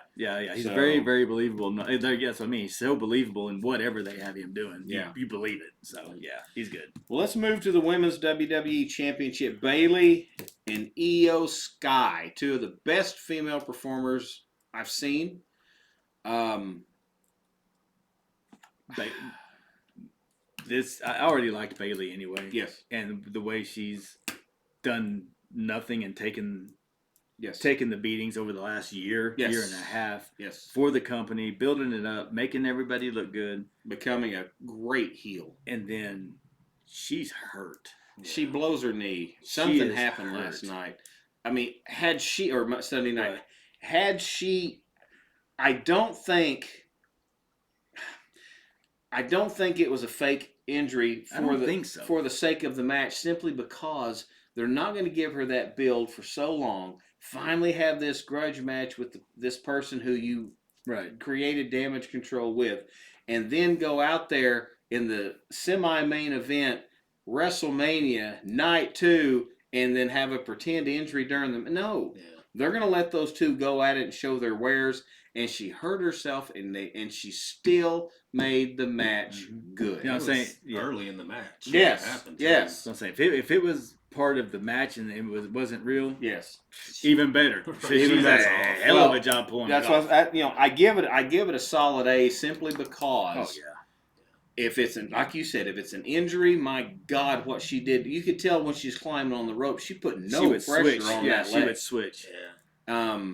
He's very, very believable. Yes, I mean, he's so believable in whatever they have him doing. Yeah. You believe it. So, yeah, he's good. Well, let's move to the Women's WWE Championship. Bayley and Io Sky, two of the best female performers I've seen. I already liked Bayley anyway. Yes. And the way she's done nothing and taken the beatings over the last year and a half for the company, building it up, making everybody look good. Becoming a great heel. And then she's hurt. She blows her knee. Something happened last night. I mean, Sunday night, I don't think it was a fake injury for the sake of the match, simply because they're not going to give her that build for so long. Finally have this grudge match with this person who you created damage control with, and then go out there in the semi-main event, WrestleMania, night 2, and then have a pretend injury during them. No. Yeah. They're going to let those two go at it and show their wares. And she hurt herself, and she still made the match good. You know what I'm saying? Early in the match. Yes. So I'm saying, if it was part of the match and it wasn't real, even better. She did a hell of a job pulling it off. That's why I give it a solid A, simply because if it's like you said, if it's an injury, my God, what she did! You could tell when she's climbing on the rope, she put no pressure on that leg. She would switch. Yeah.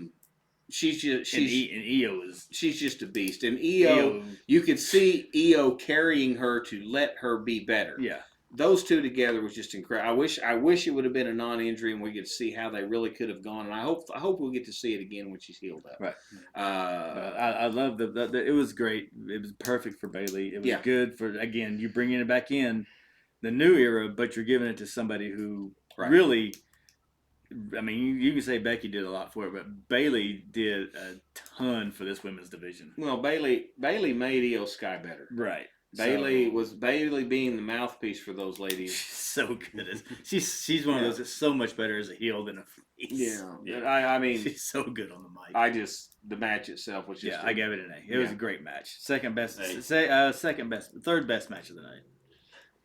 She's just a beast, and Io, you could see Io carrying her to let her be better. Yeah, those two together was just incredible. I wish it would have been a non-injury and we could see how they really could have gone. And I hope we'll get to see it again when she's healed up. Right. I love the it was great. It was perfect for Bayley. It was good for, again, you bringing it back in the new era, but you're giving it to somebody who really. I mean, you can say Becky did a lot for it, but Bayley did a ton for this women's division. Well, Bayley made Io Sky better. Right. Bayley being the mouthpiece for those ladies. She's so good. She's one of those that's so much better as a heel than a face. Yeah. I mean, she's so good on the mic. The match itself was just. I gave it an A. It was a great match. Third best match of the night.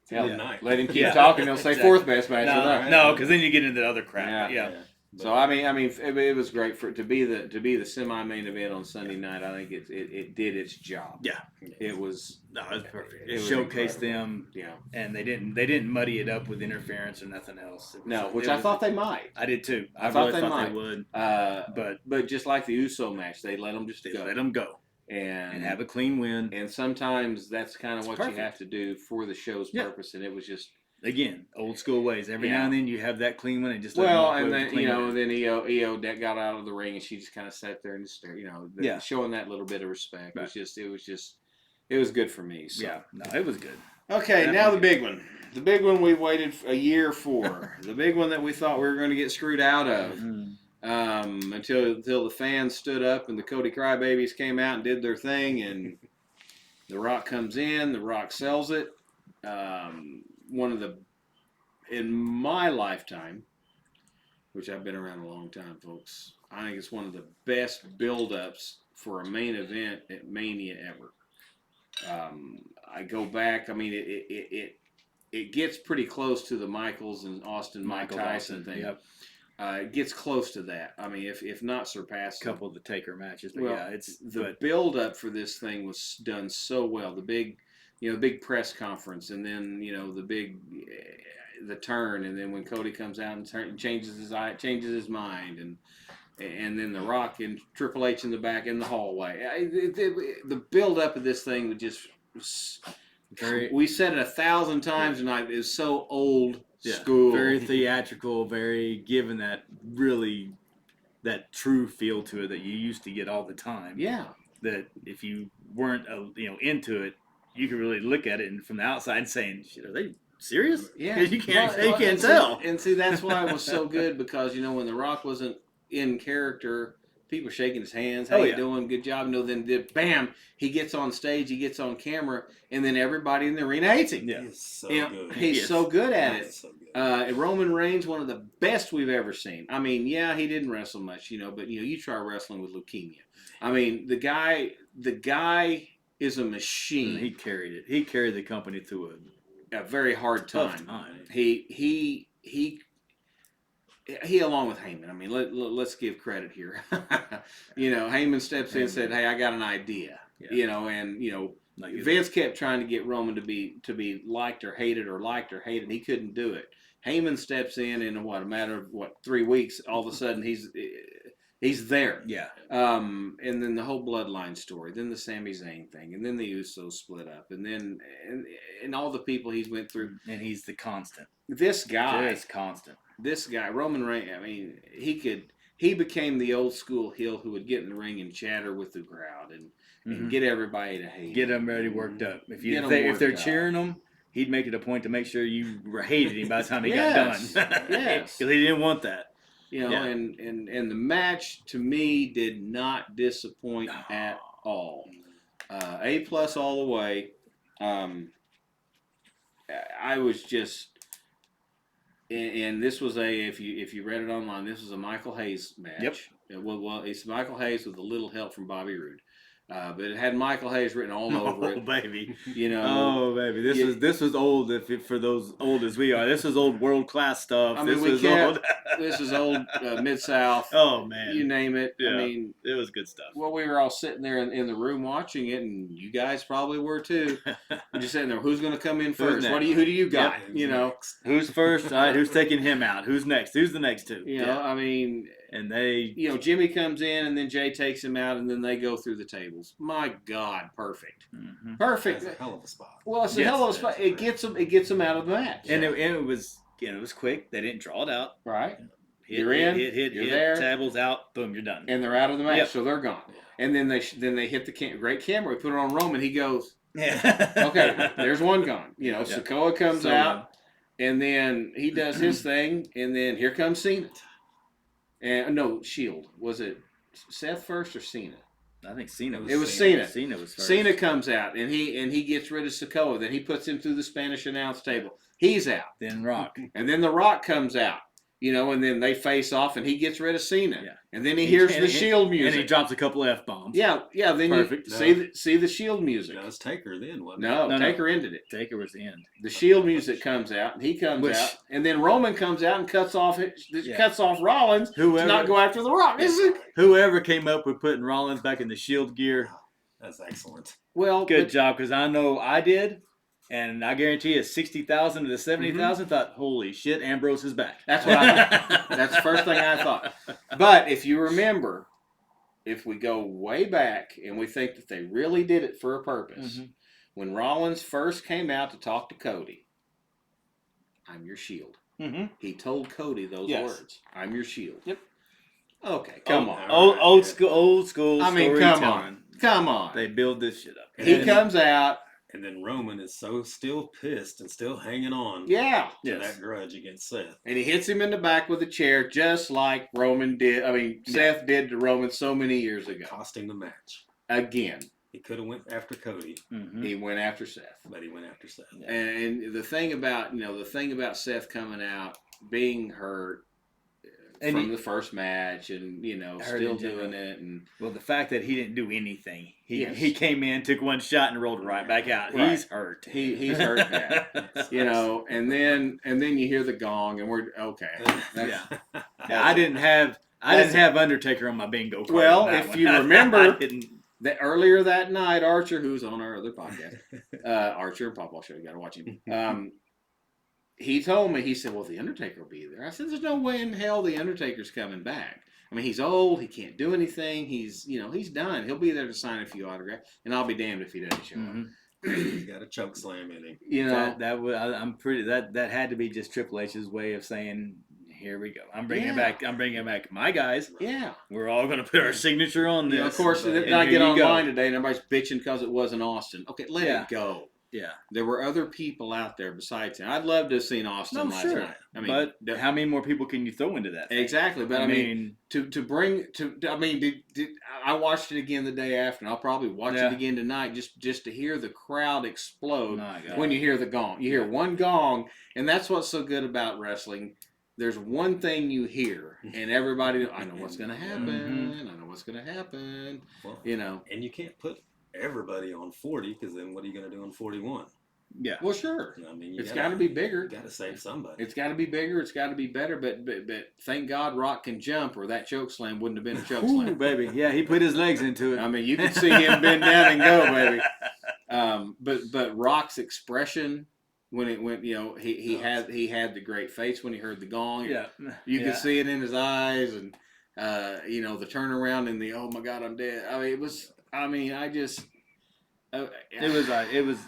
Yeah. Let him keep talking. He'll say fourth best match. No, because then you get into the other crap. Yeah. So I mean, it was great to be the semi-main event on Sunday night. I think it did its job. Yeah, it was. No, it was perfect. It showcased them. Yeah, and they didn't muddy it up with interference or nothing else. I thought they might. I did too. I thought they would. But just like the USO match, they let them go. Let them go. And have a clean win. And sometimes that's kind of what you have to do for the show's purpose. And it was just, again, old school ways. Every now and then you have that clean win and just and then then Io got out of the ring and she just kind of sat there and just showing that little bit of respect. Right. It was good for me. So. Yeah, no, it was good. Okay, now the big one. The big one we waited a year for. The big one that we thought we were going to get screwed out of. Mm-hmm. Until the fans stood up and the Cody Crybabies came out and did their thing, and The Rock comes in, The Rock sells it. In my lifetime, which I've been around a long time, folks. I think it's one of the best build-ups for a main event at Mania ever. I go back. I mean, it gets pretty close to the Michaels and Mike Tyson thing. Yep. It gets close to that. I mean, if not surpassed. A couple of the Taker matches, but well, yeah, it's the build up for this thing was done so well. The big press conference, and then the turn, and then when Cody comes out and changes his mind, and then The Rock and Triple H in the back in the hallway. The build up of this thing was just. We said it 1,000 times tonight. It's so old school, very theatrical, very given that true feel to it that you used to get all the time. Yeah, that if you weren't into it, you could really look at it and from the outside saying, "Shit, are they serious?" Yeah, you can't tell. And see, that's why it was so good because when The Rock wasn't in character. People shaking his hands. How you doing? Good job. Then bam, he gets on stage. He gets on camera, and then everybody in the arena hates him. Yeah, he's so good. He's so good at it. So good. Roman Reigns, one of the best we've ever seen. I mean, yeah, he didn't wrestle much, but you try wrestling with leukemia. I mean, the guy is a machine. He carried it. He carried the company through a very hard time. Tough time. He along with Heyman. I mean, let's give credit here. Heyman steps in and said, "Hey, I got an idea." Yeah. Vince kept trying to get Roman to be liked or hated or liked or hated. He couldn't do it. Heyman steps in a matter of 3 weeks, all of a sudden he's there. Yeah. And then the whole bloodline story, then the Sami Zayn thing, and then the Usos split up, and then and all the people he's went through. And he's the constant. This guy is constant. This guy, Roman Reigns, I mean, he became the old school heel who would get in the ring and chatter with the crowd and get everybody to hate. Get them ready worked up. If they're cheering him, he'd make it a point to make sure you hated him by the time he got done. Yes. Because he didn't want that. And the match to me did not disappoint at all. A+ all the way. I was just. And this was if you read it online, this was a Michael Hayes match. Yep. Well, it's Michael Hayes with a little help from Bobby Roode. But it had Michael Hayes written all over it. Oh, baby. Oh, baby. This was old for those old as we are. This was old world-class stuff. I mean, old. This is old Mid-South. Oh, man. You name it. Yeah, I mean, it was good stuff. Well, we were all sitting there in the room watching it, and you guys probably were too. We're just sitting there. Who's going to come in first? Who do you got? Yep. Who's first? All right, who's taking him out? Who's next? Who's the next two? I mean... And they... Jimmy comes in, and then Jay takes him out, and then they go through the tables. My God, perfect. Mm-hmm. Perfect. That's a hell of a spot. Well, it's a hell of a spot. It gets them out of the match. And it was quick. They didn't draw it out. Right. You're there. Tables out. Boom, you're done. And they're out of the match, so they're gone. And then they hit the great camera. We put it on Roman. He goes, okay, there's one gone. Sikoa comes out, and then he does his thing, and then here comes Cena. And no, Shield. Was it Seth first or Cena? I think Cena was. It was Cena. Cena was first. Cena comes out and he gets rid of Sikoa. Then he puts him through the Spanish announce table. He's out. Then Rock. And then The Rock comes out. And then they face off, and he gets rid of Cena. Yeah. And then he hears the Shield music. And he drops a couple of F-bombs. Yeah. Then perfect. You see the Shield music. That was Taker then, wasn't it? No, Taker ended it. Taker was the end. The Shield music comes out, and he comes out, and then Roman comes out and cuts off Rollins to not go after The Rock. Whoever came up with putting Rollins back in the Shield gear. That's excellent. Well, good job, because I know I did. And I guarantee you, 60,000 to the 70,000 thought, holy shit, Ambrose is back. That's what I thought. That's the first thing I thought. But if you remember, if we go way back and we think that they really did it for a purpose, when Rollins first came out to talk to Cody, I'm your shield. He told Cody those words. I'm your shield. Yep. Okay, come on. Old school. I mean, come on. They build this shit up. He comes out. And then Roman is still pissed and still hanging on to that grudge against Seth. And he hits him in the back with a chair just like Roman did. I mean, Seth did to Roman so many years ago. Costing the match. Again. He could have went after Cody. He went after Seth. But he went after Seth. Yeah. And the thing about Seth coming out, being hurt, from the first match, and still doing it. And well, the fact that he didn't do anything, Yes. he came in, took one shot, and rolled right back out. Right. He's hurt. He's hurt bad. And then you hear the gong, and we're okay. Yeah. I didn't have Undertaker on my bingo card. Well, if you remember, didn't. That earlier that night, Archer, who's on our other podcast, Archer and Pawpaw Show, you got to watch him. He told me, he said, well, the Undertaker will be there. I said, there's no way in hell the Undertaker's coming back. I mean, he's old. He can't do anything. He's done. He'll be there to sign a few autographs, and I'll be damned if he doesn't show up. He's got a choke slam in him. That had to be just Triple H's way of saying, here we go. I'm bringing back my guys. Yeah. We're all going to put our signature on this. Of course, then I get online today and everybody's bitching because it wasn't Austin. Okay, let it go. Yeah. There were other people out there besides him. I'd love to have seen Austin last night. I mean, but how many more people can you throw into that thing? Exactly. But I mean I watched it again the day after, and I'll probably watch it again tonight just to hear the crowd explode when you hear the gong. You hear one gong, and that's what's so good about wrestling. There's one thing you hear, and everybody, I know what's going to happen. I know what's going to happen. Well, and you can't put everybody on 40 because then what are you going to do on 41? Yeah. Well, sure. I mean, it's got to be bigger. You got to save somebody. It's got to be bigger. It's got to be better. But thank God Rock can jump, or that choke slam wouldn't have been a choke slam. Ooh, baby. Yeah, he put his legs into it. I mean, you can see him bend down and go, baby. But Rock's expression. When it went, he had the great face when he heard the gong. Yeah, you could see it in his eyes, and the turnaround and the oh my God, I'm dead. I mean, it was. I mean, I just. It was.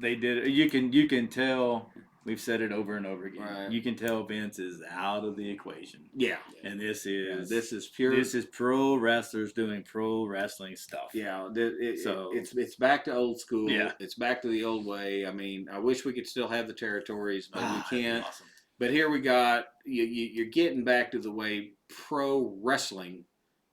They did. You can tell. We've said it over and over again. Right. You can tell Vince is out of the equation. Yeah. And this is pure. This is pro wrestlers doing pro wrestling stuff. Yeah. It's back to old school. Yeah. It's back to the old way. I mean, I wish we could still have the territories, but we can't. Awesome. But here we got you're getting back to the way pro wrestling,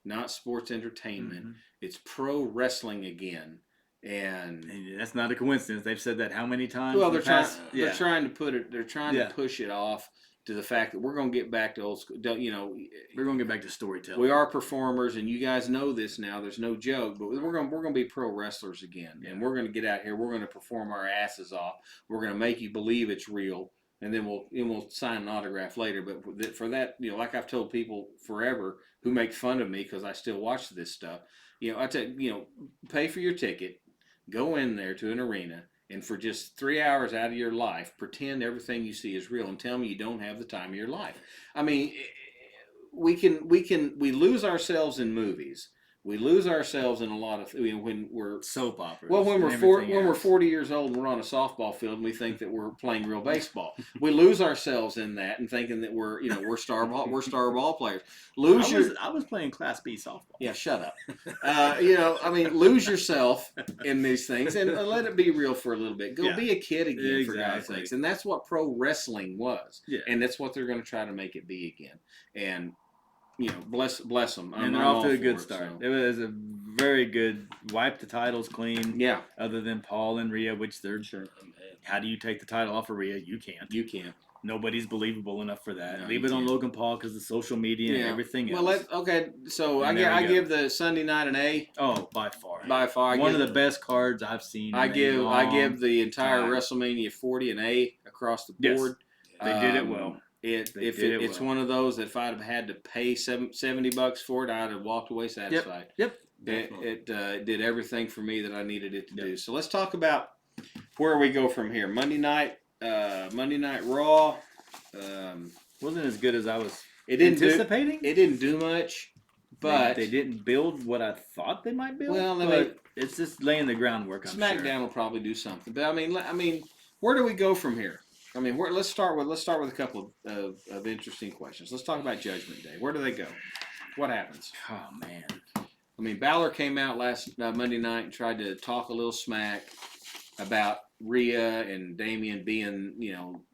not sports entertainment. Mm-hmm. It's pro wrestling again. And that's not a coincidence. They've said that how many times? Well, they're trying to put it. They're trying to push it off to the fact that we're going to get back to old school. We're going to get back to storytelling. We are performers, and you guys know this now. There's no joke, but we're going to be pro wrestlers again, and we're going to get out here. We're going to perform our asses off. We're going to make you believe it's real, and then we'll sign an autograph later. But for that, like I've told people forever who make fun of me because I still watch this stuff. I tell pay for your ticket. Go in there to an arena and for just 3 hours out of your life, pretend everything you see is real and tell me you don't have the time of your life. I mean, we lose ourselves in movies. We lose ourselves in a lot of when we're soap operas. Well, when we're 40 years old and we're on a softball field and we think that we're playing real baseball, we lose ourselves in that and thinking that we're star ball players. I was playing Class B softball. Yeah, shut up. Lose yourself in these things and let it be real for a little bit. Go be a kid again, for God's sakes. And that's what pro wrestling was. Yeah. And that's what they're going to try to make it be again. And bless them. And they're off to a good start. So. It was a very good wipe the titles clean. Yeah. Other than Paul and Rhea, which they're sure. How do you take the title off of Rhea? You can't. You can't. Nobody's believable enough for that. No, leave it on Logan Paul because the social media and everything else. Well, so I give the Sunday night an A. Oh, by far. By far. One of the best cards I've seen. I give the entire WrestleMania 40 an A across the board. Yes. They did it well. It's one of those that if I'd have had to pay $70 for it, I'd have walked away satisfied. Yep. It did everything for me that I needed it to do. So let's talk about where we go from here. Monday Night Raw wasn't as good as I was anticipating. It didn't do much, but they didn't build what I thought they might build. Well, it's just laying the groundwork. SmackDown will probably do something, but I mean, where do we go from here? I mean, let's start with a couple of interesting questions. Let's talk about Judgment Day. Where do they go? What happens? Oh man! I mean, Balor came out last Monday night and tried to talk a little smack about Rhea and Damian being,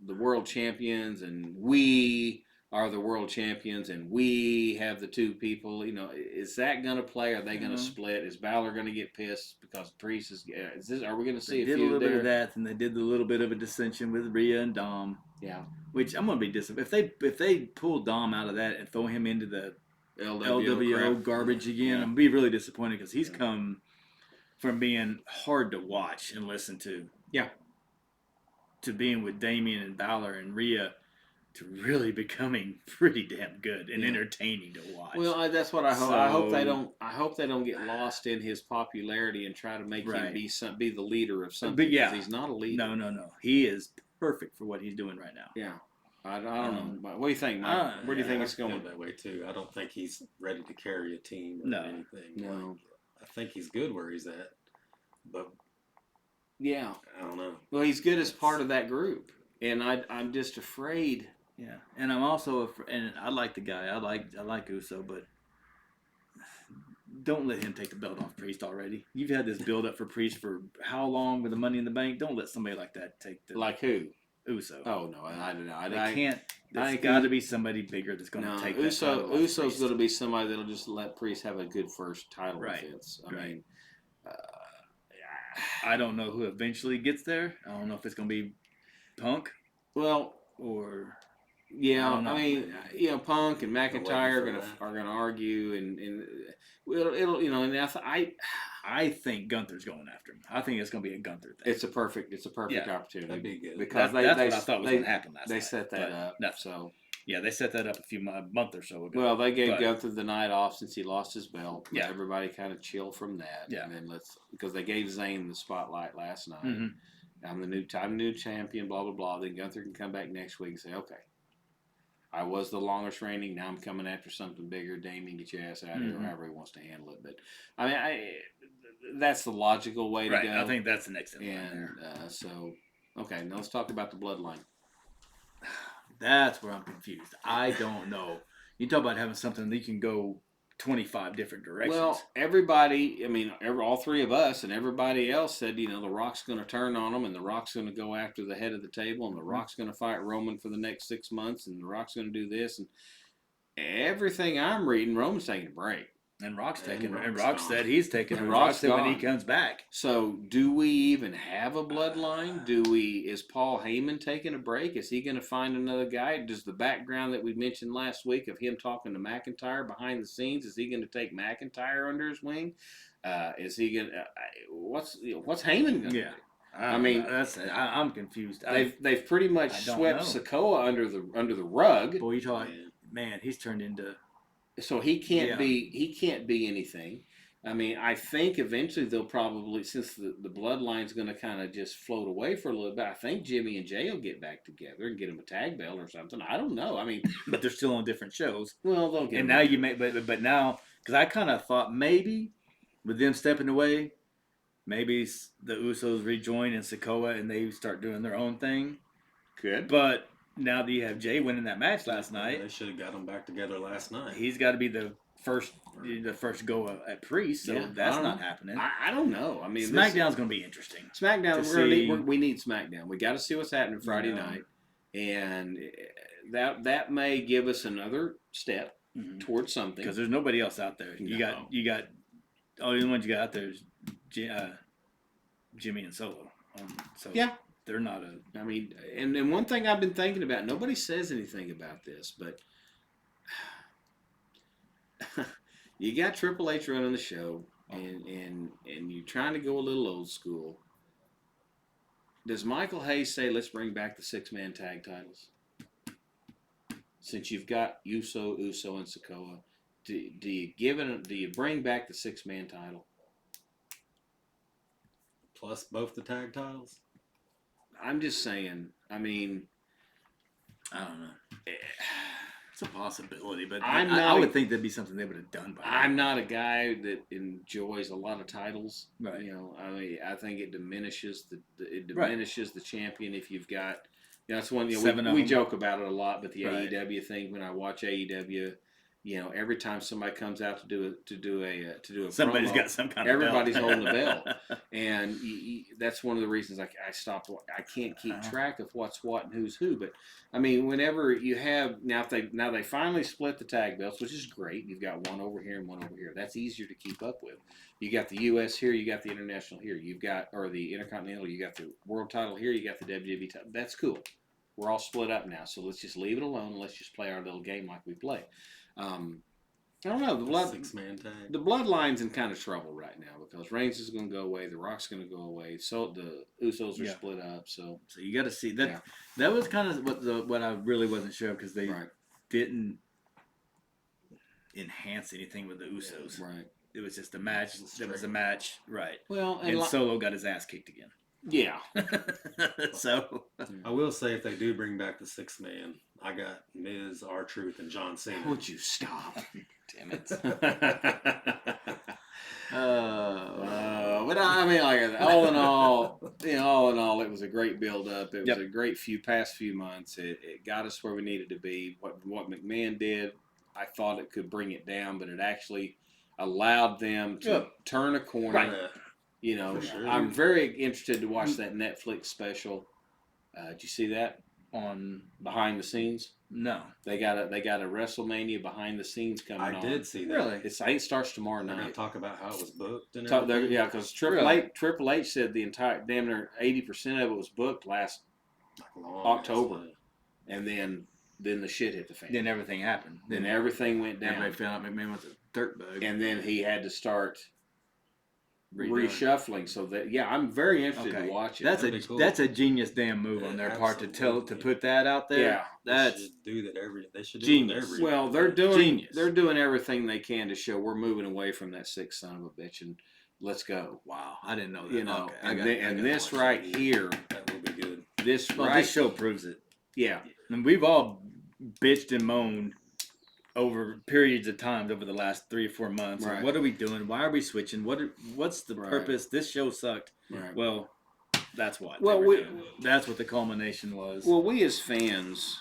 the world champions, and we are the world champions, and we have the two people. Is that going to play? Are they going to split? Is Balor going to get pissed because Priest is? Are we going to see they a did feud a little there? bit of that, and they did a little bit of a dissension with Rhea and Dom. Yeah. Which I'm going to be disappointed if they pull Dom out of that and throw him into the LWO garbage again. I'm going to be really disappointed because he's come from being hard to watch and listen to. Yeah. To being with Damian and Balor and Rhea, to really becoming pretty damn good and entertaining to watch. Well, that's what I hope. I hope they don't get lost in his popularity and try to make him be the leader of something. But yeah, he's not a leader. No. He is perfect for what he's doing right now. Yeah. I don't know. What do you think, Mike? Where do you think it's going? That way too. I don't think he's ready to carry a team or anything. No. I think he's good where he's at, but yeah, I don't know. Well, he's good as part of that group, and I'm just afraid. Yeah, and I'm also and I like the guy. I like Uso, but don't let him take the belt off Priest already. You've had this build up for Priest for how long with the Money in the Bank? Don't let somebody like that take the who? Uso. Oh no, I don't know. I can't. There's got to be somebody bigger that's going to take Uso. Uso's going to be somebody that'll just let Priest have a good first title defense. I mean, I don't know who eventually gets there. I don't know if it's going to be Punk. Well, or I mean, Punk and McIntyre are gonna argue, and it'll and I think Gunther's going after him. I think it's going to be a Gunther thing. It's a perfect opportunity. That'd be good. Because that's what I thought was going to happen last night. They set that up. So yeah, they set that up a month or so ago. Well, they gave Gunther the night off since he lost his belt. Yeah, everybody kind of chill from that. Yeah, and then because they gave Zayn the spotlight last night. Mm-hmm. I'm the new champion. Blah blah blah. Then Gunther can come back next week and say, okay, I was the longest reigning. Now I'm coming after something bigger. Damien, get your ass out of here, or however he wants to handle it. But I mean, that's the logical way to go. I think that's the next thing. And okay, now let's talk about the bloodline. That's where I'm confused. I don't know. You talk about having something that you can go 25 different directions. Well, everybody, I mean, all three of us and everybody else said, The Rock's going to turn on them, and The Rock's going to go after the head of the table, and The Rock's going to fight Roman for the next 6 months, and The Rock's going to do this. And everything I'm reading, Roman's taking a break. And Rock said he's taking a break. Rock said when he comes back. So, do we even have a bloodline? Is Paul Heyman taking a break? Is he going to find another guy? Does the background that we mentioned last week of him talking to McIntyre behind the scenes, is he going to take McIntyre under his wing? Is he going to? What's Heyman going to do? I mean, I'm confused. They've pretty much swept Sikoa under the rug. Boy, you talking, man, he's turned into. So he can't be anything. I mean, I think eventually they'll probably, since the bloodline's going to kind of just float away for a little bit, I think Jimmy and Jay will get back together and get him a tag belt or something. I don't know. I mean, but they're still on different shows. Well, they'll get. And now you may, but now, because I kind of thought maybe with them stepping away, maybe the Usos rejoin in Sikoa and they start doing their own thing. Good, but. Now that you have Jay winning that match last night, they should have got them back together last night. He's got to be the first go at Priest, so that's not happening. I don't know. I mean, SmackDown's going to be interesting. SmackDown, we need SmackDown. We got to see what's happening Friday night, and that may give us another step towards something. Because there's nobody else out there. You got all the ones you got out there is Jimmy and Solo. They're not I mean, and one thing I've been thinking about, nobody says anything about this, but you got Triple H running the show, and you're trying to go a little old school. Does Michael Hayes say, let's bring back the 6-man tag titles? Since you've got Uso, and Sikoa, do you bring back the 6-man title? Plus both the tag titles? I'm just saying. I mean, I don't know. It's a possibility, but I would think that'd be something they would have done by now. I'm not a guy that enjoys a lot of titles. Right. I mean, I think it diminishes the champion if you've got. That's one. We joke about it a lot, but the AEW thing. When I watch AEW, every time somebody comes out to do a somebody's promo, got some kind everybody's of belt. holding a belt, and that's one of the reasons I stopped. I can't keep track of what's what and who's who. But I mean, whenever you have now they finally split the tag belts, which is great. You've got one over here and one over here. That's easier to keep up with. You got the U.S. here, you got the international here, or the Intercontinental, you got the world title here, you got the WWE title. That's cool. We're all split up now, so let's just leave it alone. And let's just play our little game like we play. I don't know. The 6-man tag. The bloodline's in kind of trouble right now because Reigns is going to go away. The Rock's going to go away. So the Usos are split up. So you got to see that. Yeah. That was kind of what I really wasn't sure because they didn't enhance anything with the Usos. Right. It was just a match. It was a match. Right. Well, and Solo got his ass kicked again. Yeah. So I will say, if they do bring back the 6-man, I got Miz, R-Truth, and John Cena. Would you stop? Damn it. But I mean, like all in all, it was a great build up. It was a great past few months. It got us where we needed to be. What McMahon did, I thought it could bring it down, but it actually allowed them to turn a corner. Right. Sure. I'm very interested to watch that Netflix special. Did you see that on behind the scenes? No. They got a WrestleMania behind the scenes coming on. I did see that. Really? It starts tomorrow night. They're going to talk about how it was booked and everything. Yeah, because Triple H said the entire damn near 80% of it was booked last October, and then the shit hit the fan. Then everything happened. Then everything went down. Everybody found out McMahon was a dirt bug, and then he had to start reshuffling. So that I'm very interested to watch it. That's a genius damn move on their part to put that out there. Yeah, that's they should do genius. that well, they're doing everything they can to show we're moving away from that sick son of a bitch and let's go. Wow, I didn't know that. And this right here, that will be good. This show proves it. Yeah, and we've all bitched and moaned over periods of time over the last 3 or 4 months. Right. Like, what are we doing? Why are we switching? What's the purpose? This show sucked. Right. Well, that's why. Well, that's what the culmination was. Well, we as fans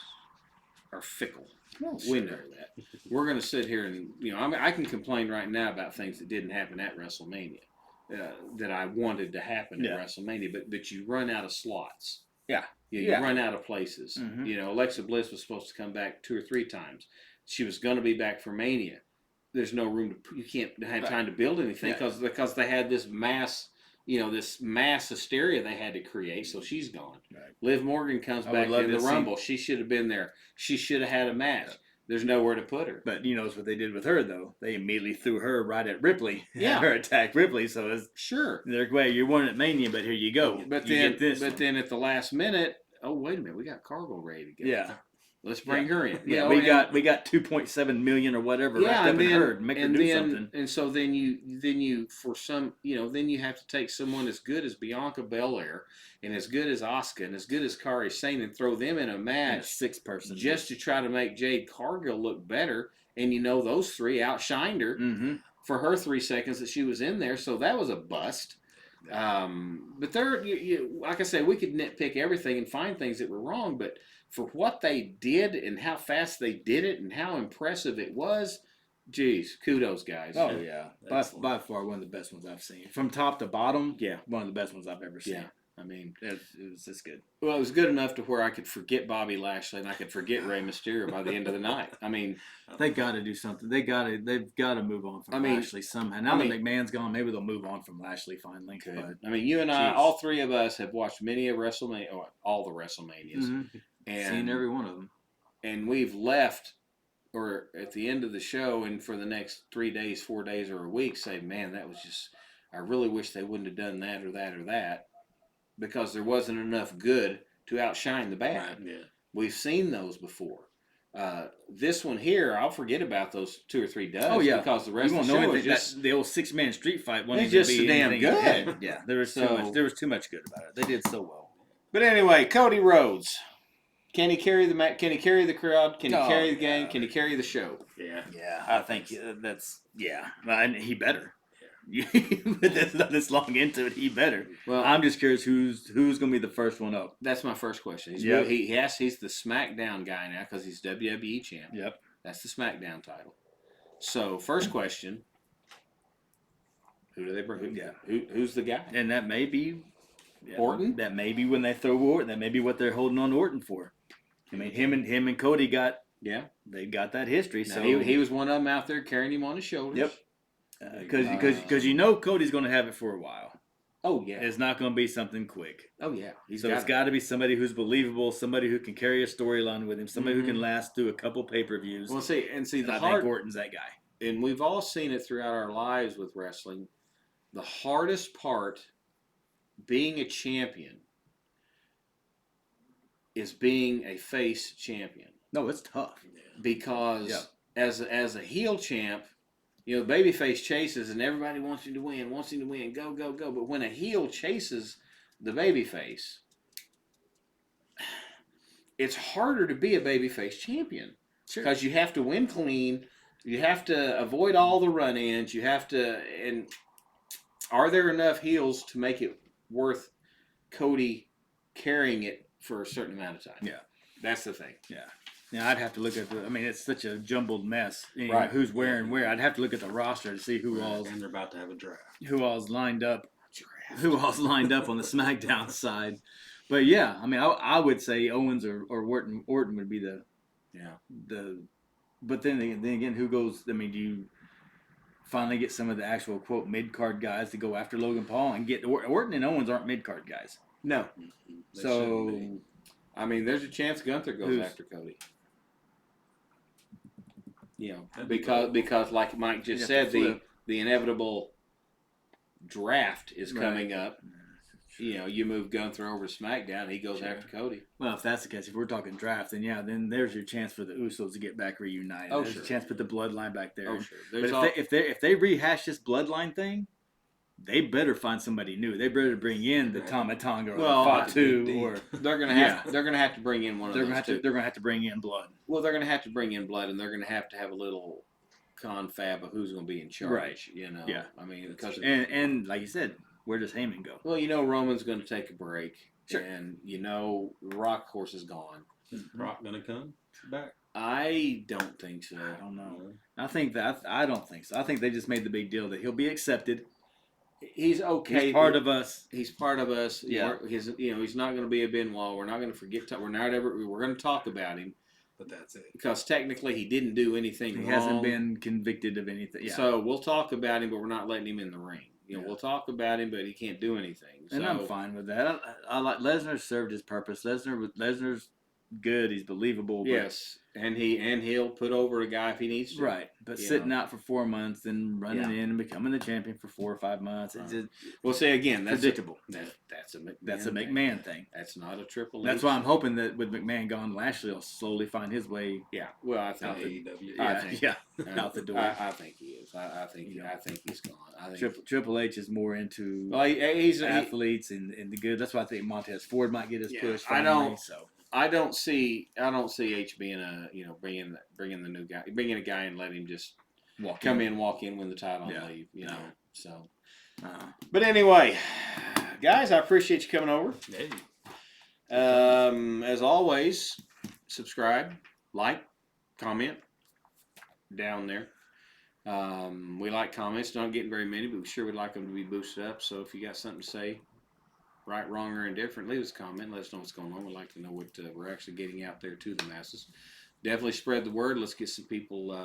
are fickle. Well, we know that. We're going to sit here and I can complain right now about things that didn't happen at WrestleMania that I wanted to happen at WrestleMania, but you run out of slots. Yeah. You run out of places. Mm-hmm. Alexa Bliss was supposed to come back 2 or 3 times. She was going to be back for Mania. There's no room you can't have time to build anything because they had this mass, this mass hysteria they had to create. So she's gone. Right. Liv Morgan comes back in the Rumble. She should have been there. She should have had a match. Yeah. There's nowhere to put her. But what they did with her though? They immediately threw her right at Ripley. Yeah, her attack Ripley. So it's they're glad you weren't at Mania, but here you go. But then at the last minute, oh wait a minute, we got Cargo ready to go. Yeah. Let's bring her in. Yeah, we got 2.7 million or whatever wrapped up in her. Make her do something. And so then you for some then you have to take someone as good as Bianca Belair and as good as Asuka and as good as Kairi Sane and throw them in a match, 6-person, just to try to make Jade Cargill look better. And those 3 outshined her for her 3 seconds that she was in there. So that was a bust. But like I said, we could nitpick everything and find things that were wrong, but for what they did and how fast they did it and how impressive it was, geez, kudos, guys. Oh, yeah. By far one of the best ones I've seen. From top to bottom, one of the best ones I've ever seen. Yeah. I mean, it was just good. Well, it was good enough to where I could forget Bobby Lashley and I could forget Rey Mysterio by the end of the night. I mean, they got to do something. They've got to move on from Lashley somehow. Now that McMahon's gone, maybe they'll move on from Lashley finally. But, I mean, you and I, all 3 of us, have watched many of WrestleMania, all the WrestleManias, and seen every one of them. And we've left, or at the end of the show, and for the next 3 days, 4 days, or a week, say, man, that was just. I really wish they wouldn't have done that or that or that. Because there wasn't enough good to outshine the bad. Right, yeah. We've seen those before. This one here, I'll forget about those 2 or 3 dozen. Oh yeah, because the rest of the show is just the old 6-man street fight. It's just so damn good. Yeah, there was too much good about it. They did so well. But anyway, Cody Rhodes, can he carry the crowd? Can he carry the game? Can he carry the show? Yeah, I think that's and he better. This long into it, he better. Well, I'm just curious who's going to be the first one up. That's my first question. He's the SmackDown guy now because he's WWE champ. Yep, that's the SmackDown title. So, first question: who do they bring? Yeah. Who's the guy? And that may be Orton. That may be when they throw Orton. That may be what they're holding on to Orton for. I mean, him and Cody got they got that history. Now, So he was one of them out there carrying him on his shoulders. Yep. Because you know Cody's going to have it for a while. Oh yeah. It's not going to be something quick. Oh yeah. It's got to be somebody who's believable, somebody who can carry a storyline with him, somebody who can last through a couple pay-per-views. Well, see, I think Orton's that guy. And we've all seen it throughout our lives with wrestling. The hardest part being a champion is being a face champion. No, it's tough. Because as a heel champ, you know, babyface chases and everybody wants him to win, go, go, go. But when a heel chases the babyface, it's harder to be a babyface champion. Because you have to win clean, you have to avoid all the run-ins, and are there enough heels to make it worth Cody carrying it for a certain amount of time? Yeah. That's the thing. Yeah. Now, I'd have to look at it's such a jumbled mess. You know, Right. Who's wearing where. I'd have to look at the roster to see who all's And they're about to have a draft. Who all's lined up. Who all's lined up on the SmackDown side. But yeah, I mean, I would say Owens or Orton would be the. But then again, who goes? I mean, do you finally get some of the actual quote mid card guys to go after Logan Paul and get Orton and Owens aren't mid card guys. No. So I mean, there's a chance Gunther goes after Cody. You know, because like Mike just said, the inevitable draft is coming up. You know, you move Gunther over to SmackDown, he goes after Cody. Well, if that's the case, if we're talking draft, then there's your chance for the Usos to get back reunited. There's a chance to put the bloodline back there. Oh, sure. But if they rehash this bloodline thing, they better find somebody new. They better bring in the Tama Tonga or the Fatu, or they're gonna have to bring in one of those. They're gonna have to bring in blood. Well, they're gonna have to bring in blood, and they're gonna have a little confab of who's gonna be in charge. Right. You know. Yeah. I mean, because and like you said, where does Heyman go? Well, you know Roman's gonna take a break. Sure. And you know Rock, of course, is gone. Is Rock gonna come back? I don't think so. I don't know. I don't think so. I think they just made the big deal that he'll be accepted. He's okay. He's part of us. He's part of us. Yeah. He's not going to be a Benoit. We're not going to forget. We're going to talk about him. But that's it. Because technically he didn't do anything wrong. He hasn't been convicted of anything. Yeah. So we'll talk about him, but we're not letting him in the ring. You know, we'll talk about him, but he can't do anything. And I'm fine with that. I like Lesnar served his purpose. Lesnar's good. He's believable. Yes, and he'll put over a guy if he needs to. Right, but sitting out for 4 months and running in and becoming the champion for 4 or 5 months, it's just that's predictable. That's a McMahon thing. That's not a Triple H. That's why I'm hoping that with McMahon gone, Lashley will slowly find his way. Yeah, well, I think AEW. Out the door. I think he is. I think he's gone. I think Triple H is more into he's athletes and the good. That's why I think Montez Ford might get his push. Finally, I don't see H being bringing the new guy, bringing a guy and let him just walk in, win the title, and leave. You know, so. But anyway, guys, I appreciate you coming over. Hey. As always, subscribe, like, comment down there. We like comments. Not getting very many, but we sure would like them to be boosted up. So if you got something to say, right, wrong, or indifferent, leave us a comment. Let us know what's going on. We'd like to know what we're actually getting out there to the masses. Definitely spread the word. Let's get some people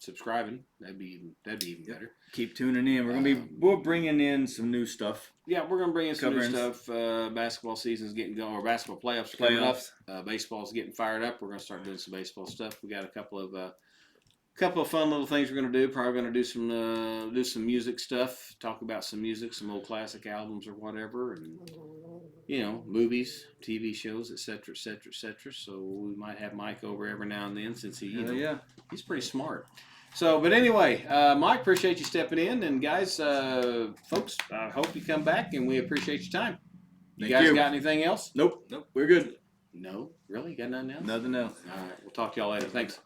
subscribing. That'd be even better. Keep tuning in. We're bringing in some new stuff. Yeah, we're gonna bring in some new stuff. Basketball season's getting going, or basketball playoffs are coming up. Baseball's getting fired up. We're gonna start doing some baseball stuff. We got a couple of fun little things we're gonna do. Probably gonna do some music stuff. Talk about some music, some old classic albums or whatever, and movies, TV shows, etc., etc., etc. So we might have Mike over every now and then, since he's pretty smart. So, but anyway, Mike, appreciate you stepping in, and guys, folks, I hope you come back, and we appreciate your time. You guys got anything else? Nope. We're good. No, really? Got nothing else? Nothing else. All right, we'll talk to y'all later. Thanks.